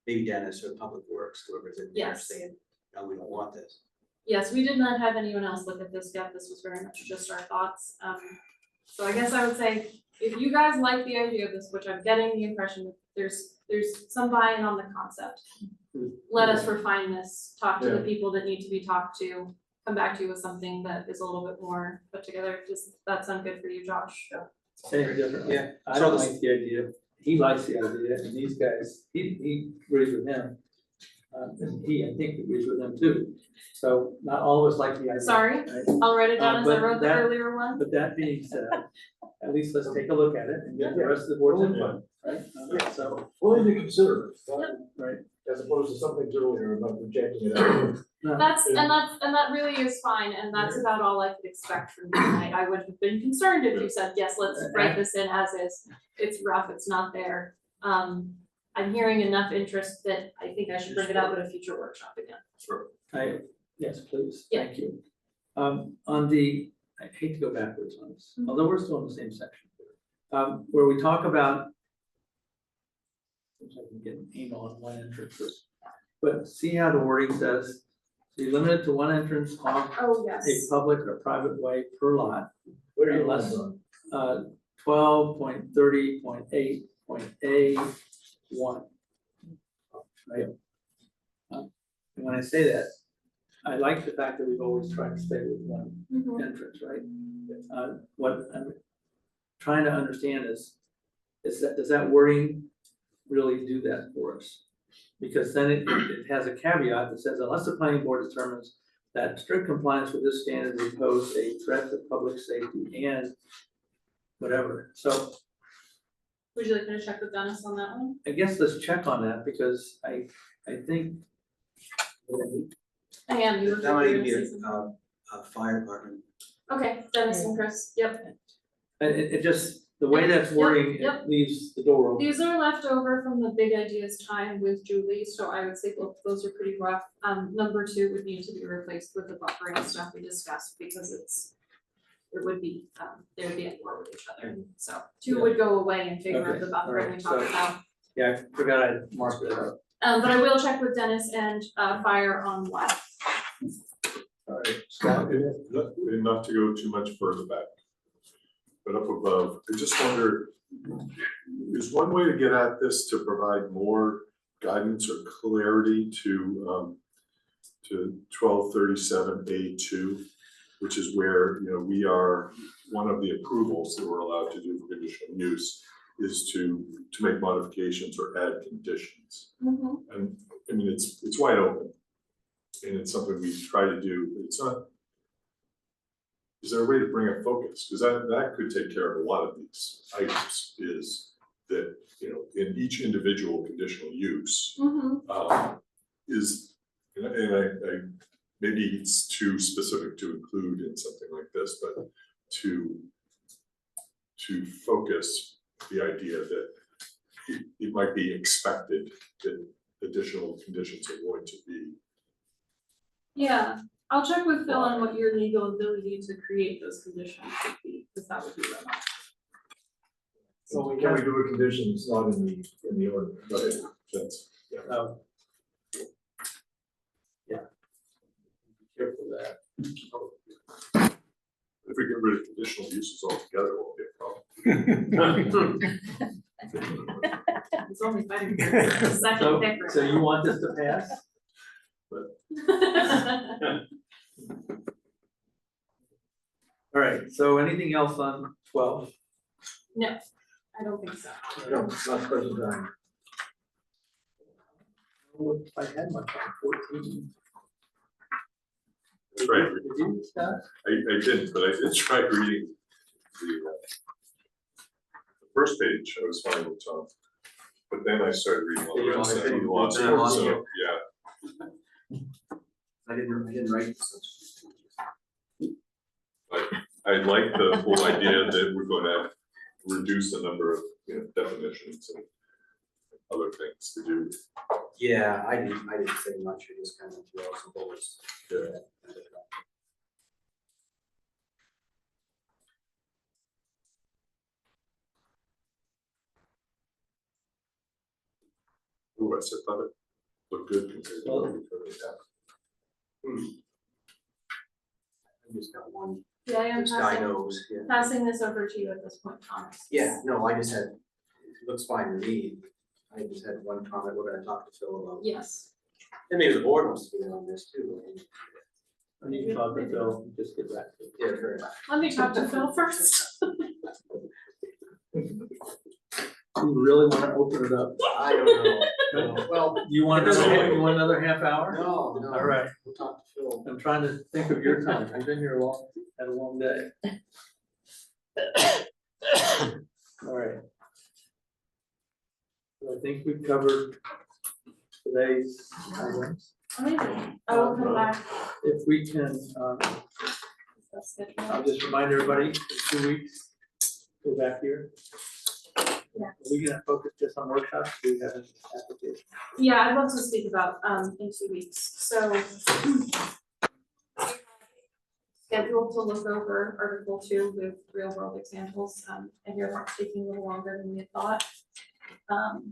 maybe Dennis or Public Works, whoever's in there
Yes.
saying, no, we don't want this.
Yes, we did not have anyone else look at this yet. This was very much just our thoughts. So I guess I would say, if you guys like the idea of this, which I'm getting the impression that there's some buy-in on the concept. Let us refine this, talk to the people that need to be talked to, come back to you with something that is a little bit more put together. Does that sound good for you, Josh?
same different.
Yeah.
I don't like the idea. He likes the idea, and these guys, he agrees with him. And he, I think, agrees with him too. So not all of us like the idea.
Sorry,
right?
I'll write it down as I
but
wrote the
that-
earlier one.
But that being said, at least let's take a look at it and get the rest of the board's input, right? So,
Willing to consider,
right.
as opposed to some things earlier, about rejecting it out.
That really is fine, and that's about all I could expect from you tonight. I would have been concerned if you said, yes, let's write this in as is. It's rough, it's not there. I'm hearing enough interest that I think I should bring it up at a future workshop again.
Sure.
Yes, please,
Yeah.
thank you. On the, I hate to go backwards on this, although we're still in the same section. Where we talk about. Seems like I can get an email on one entrance, but see how the wording says, be limited to one entrance off
Oh,
a
yes.
public or private way per lot.
What are you
Unless,
on?
12.30.A1. Right? And when I say that, I like the fact that we've always tried to stay with one
Mhm.
entrance, right? What I'm trying to understand is that, does that wording really do that for us? Because then it has a caveat that says, unless the planning board determines that strict compliance with this standard would pose a threat to public safety and whatever. So
Would you like me to check with Dennis on that one?
I guess let's check on that, because I think.
I am, you look
That
like
might
you're
even
gonna
be
say something.
a fire department.
Okay, Dennis and Chris, yep.
It just, the way that's wording,
Yep.
it leaves the door open.
These are left over from the big ideas time with Julie, so I would say both those are pretty rough. Number 2 would need to be replaced with the buffering stuff we discussed, because it would be, they would be at war with each other. So 2 would go away in favor of the
Okay,
buffering we
alright,
talked
so-
about.
Yeah, I forgot I marked it up.
But I will check with Dennis and fire on what.
All right, Scott,
Not to go too much further back, but up above, I just wonder, is one way to get at this to provide more guidance or clarity to 1237A2, which is where, we are, one of the approvals that we're allowed to do for conditional use is to make modifications or add conditions. And I mean, it's wide open. And it's something we try to do, but it's not. Is there a way to bring a focus? Because that could take care of a lot of these items, is that, in each individual conditional use, is, and I maybe it's too specific to include in something like this, but to focus the idea that it might be expected that additional conditions are going to be.
Yeah, I'll check with Phil on what your legal ability to create those conditions would be, because that would be remote.
So we can do a condition, it's not in the order.
Right, that's,
careful of that.
if we get rid of conditional uses altogether, it won't be a problem.
It's only fighting for the second pick.
So you want this to pass? All right, so anything else on 12?
No, I don't think so.
No, not present time.
What if I had my 14?
That's right.
Did you, Scott?
I didn't, but I did try reading the first page. I was fine with Tom, but then I started reading all the rest and I lost it.
Then I lost
So,
you.
yeah,
I didn't write this.
I like the whole idea that we're going to reduce the number of definitions and other things to do.
Yeah, I didn't say much, I just kind of threw out some bullets.
Ooh, I said thought it looked good compared to what we currently have.
I just got one,
Yeah, I am
this guy
passing,
knows, yeah.
passing this over to you at this point, Thomas.
Yeah, no, I just had, it looks fine to me. I just had one comment, we're gonna talk to Phil about.
Yes.
And maybe the board wants to be in on this too.
I need to talk to Phil, and just get back to it.
Yeah, fair enough.
Let me talk to Phil first.
You really wanna open it up?
I don't know. Well,
Do you want
It doesn't
another,
matter.
you want another half hour?
no,
All right,
we'll talk to Phil.
I'm trying to think of your time, I've been here had a long day. All right. So I think we've covered today's items.
Amazing. I will come back.
If we can,
That's good.
I'll just remind everybody, in 2 weeks, go back here.
Yeah.
Are we gonna focus just on workshops? Do we have an application?
Yeah, I'd love to speak about, in 2 weeks, so. Scheduled to look over Article 2 with real world examples, I hear that's taking a little longer than we had thought.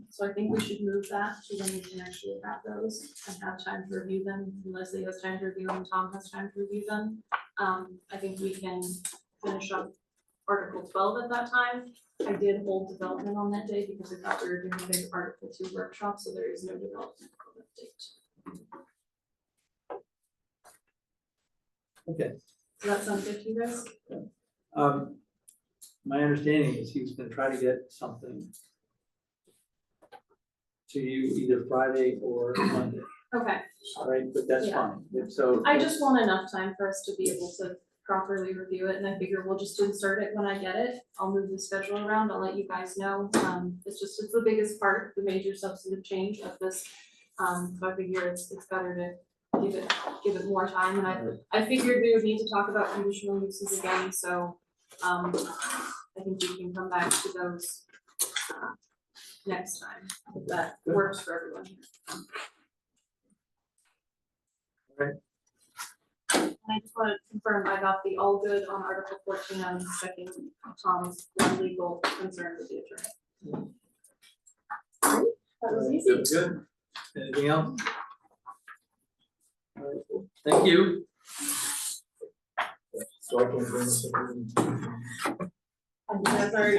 So I think we should move that to when we can actually have those and have time to review them. Leslie has time to review them, Tom has time to review them. I think we can finish up Article 12 at that time. I did hold development on that day because I thought we were doing a big Article 2 workshop, so there is no development on that date.
Okay.
Does that sound good to you guys?
My understanding is he's gonna try to get something to you either Friday or Monday,
Okay,
right? But that's
Yeah.
fine, and so.
I just want enough time for us to be able to properly review it, and I figure we'll just insert it when I get it. I'll move the schedule around, I'll let you guys know. It's the biggest part, the major substantive change of this. So I figure it's better to give it more time, and I figured we would need to talk about conditional uses again, so, I think we can come back to those, next time, if that works for everyone.
Right.
And I just want to confirm, I got the all good on Article 14, I'm checking Tom's legal concern with the attorney. That was easy.
Good. Anything else? All right, well, thank you.
So I can bring this up.
I think that's already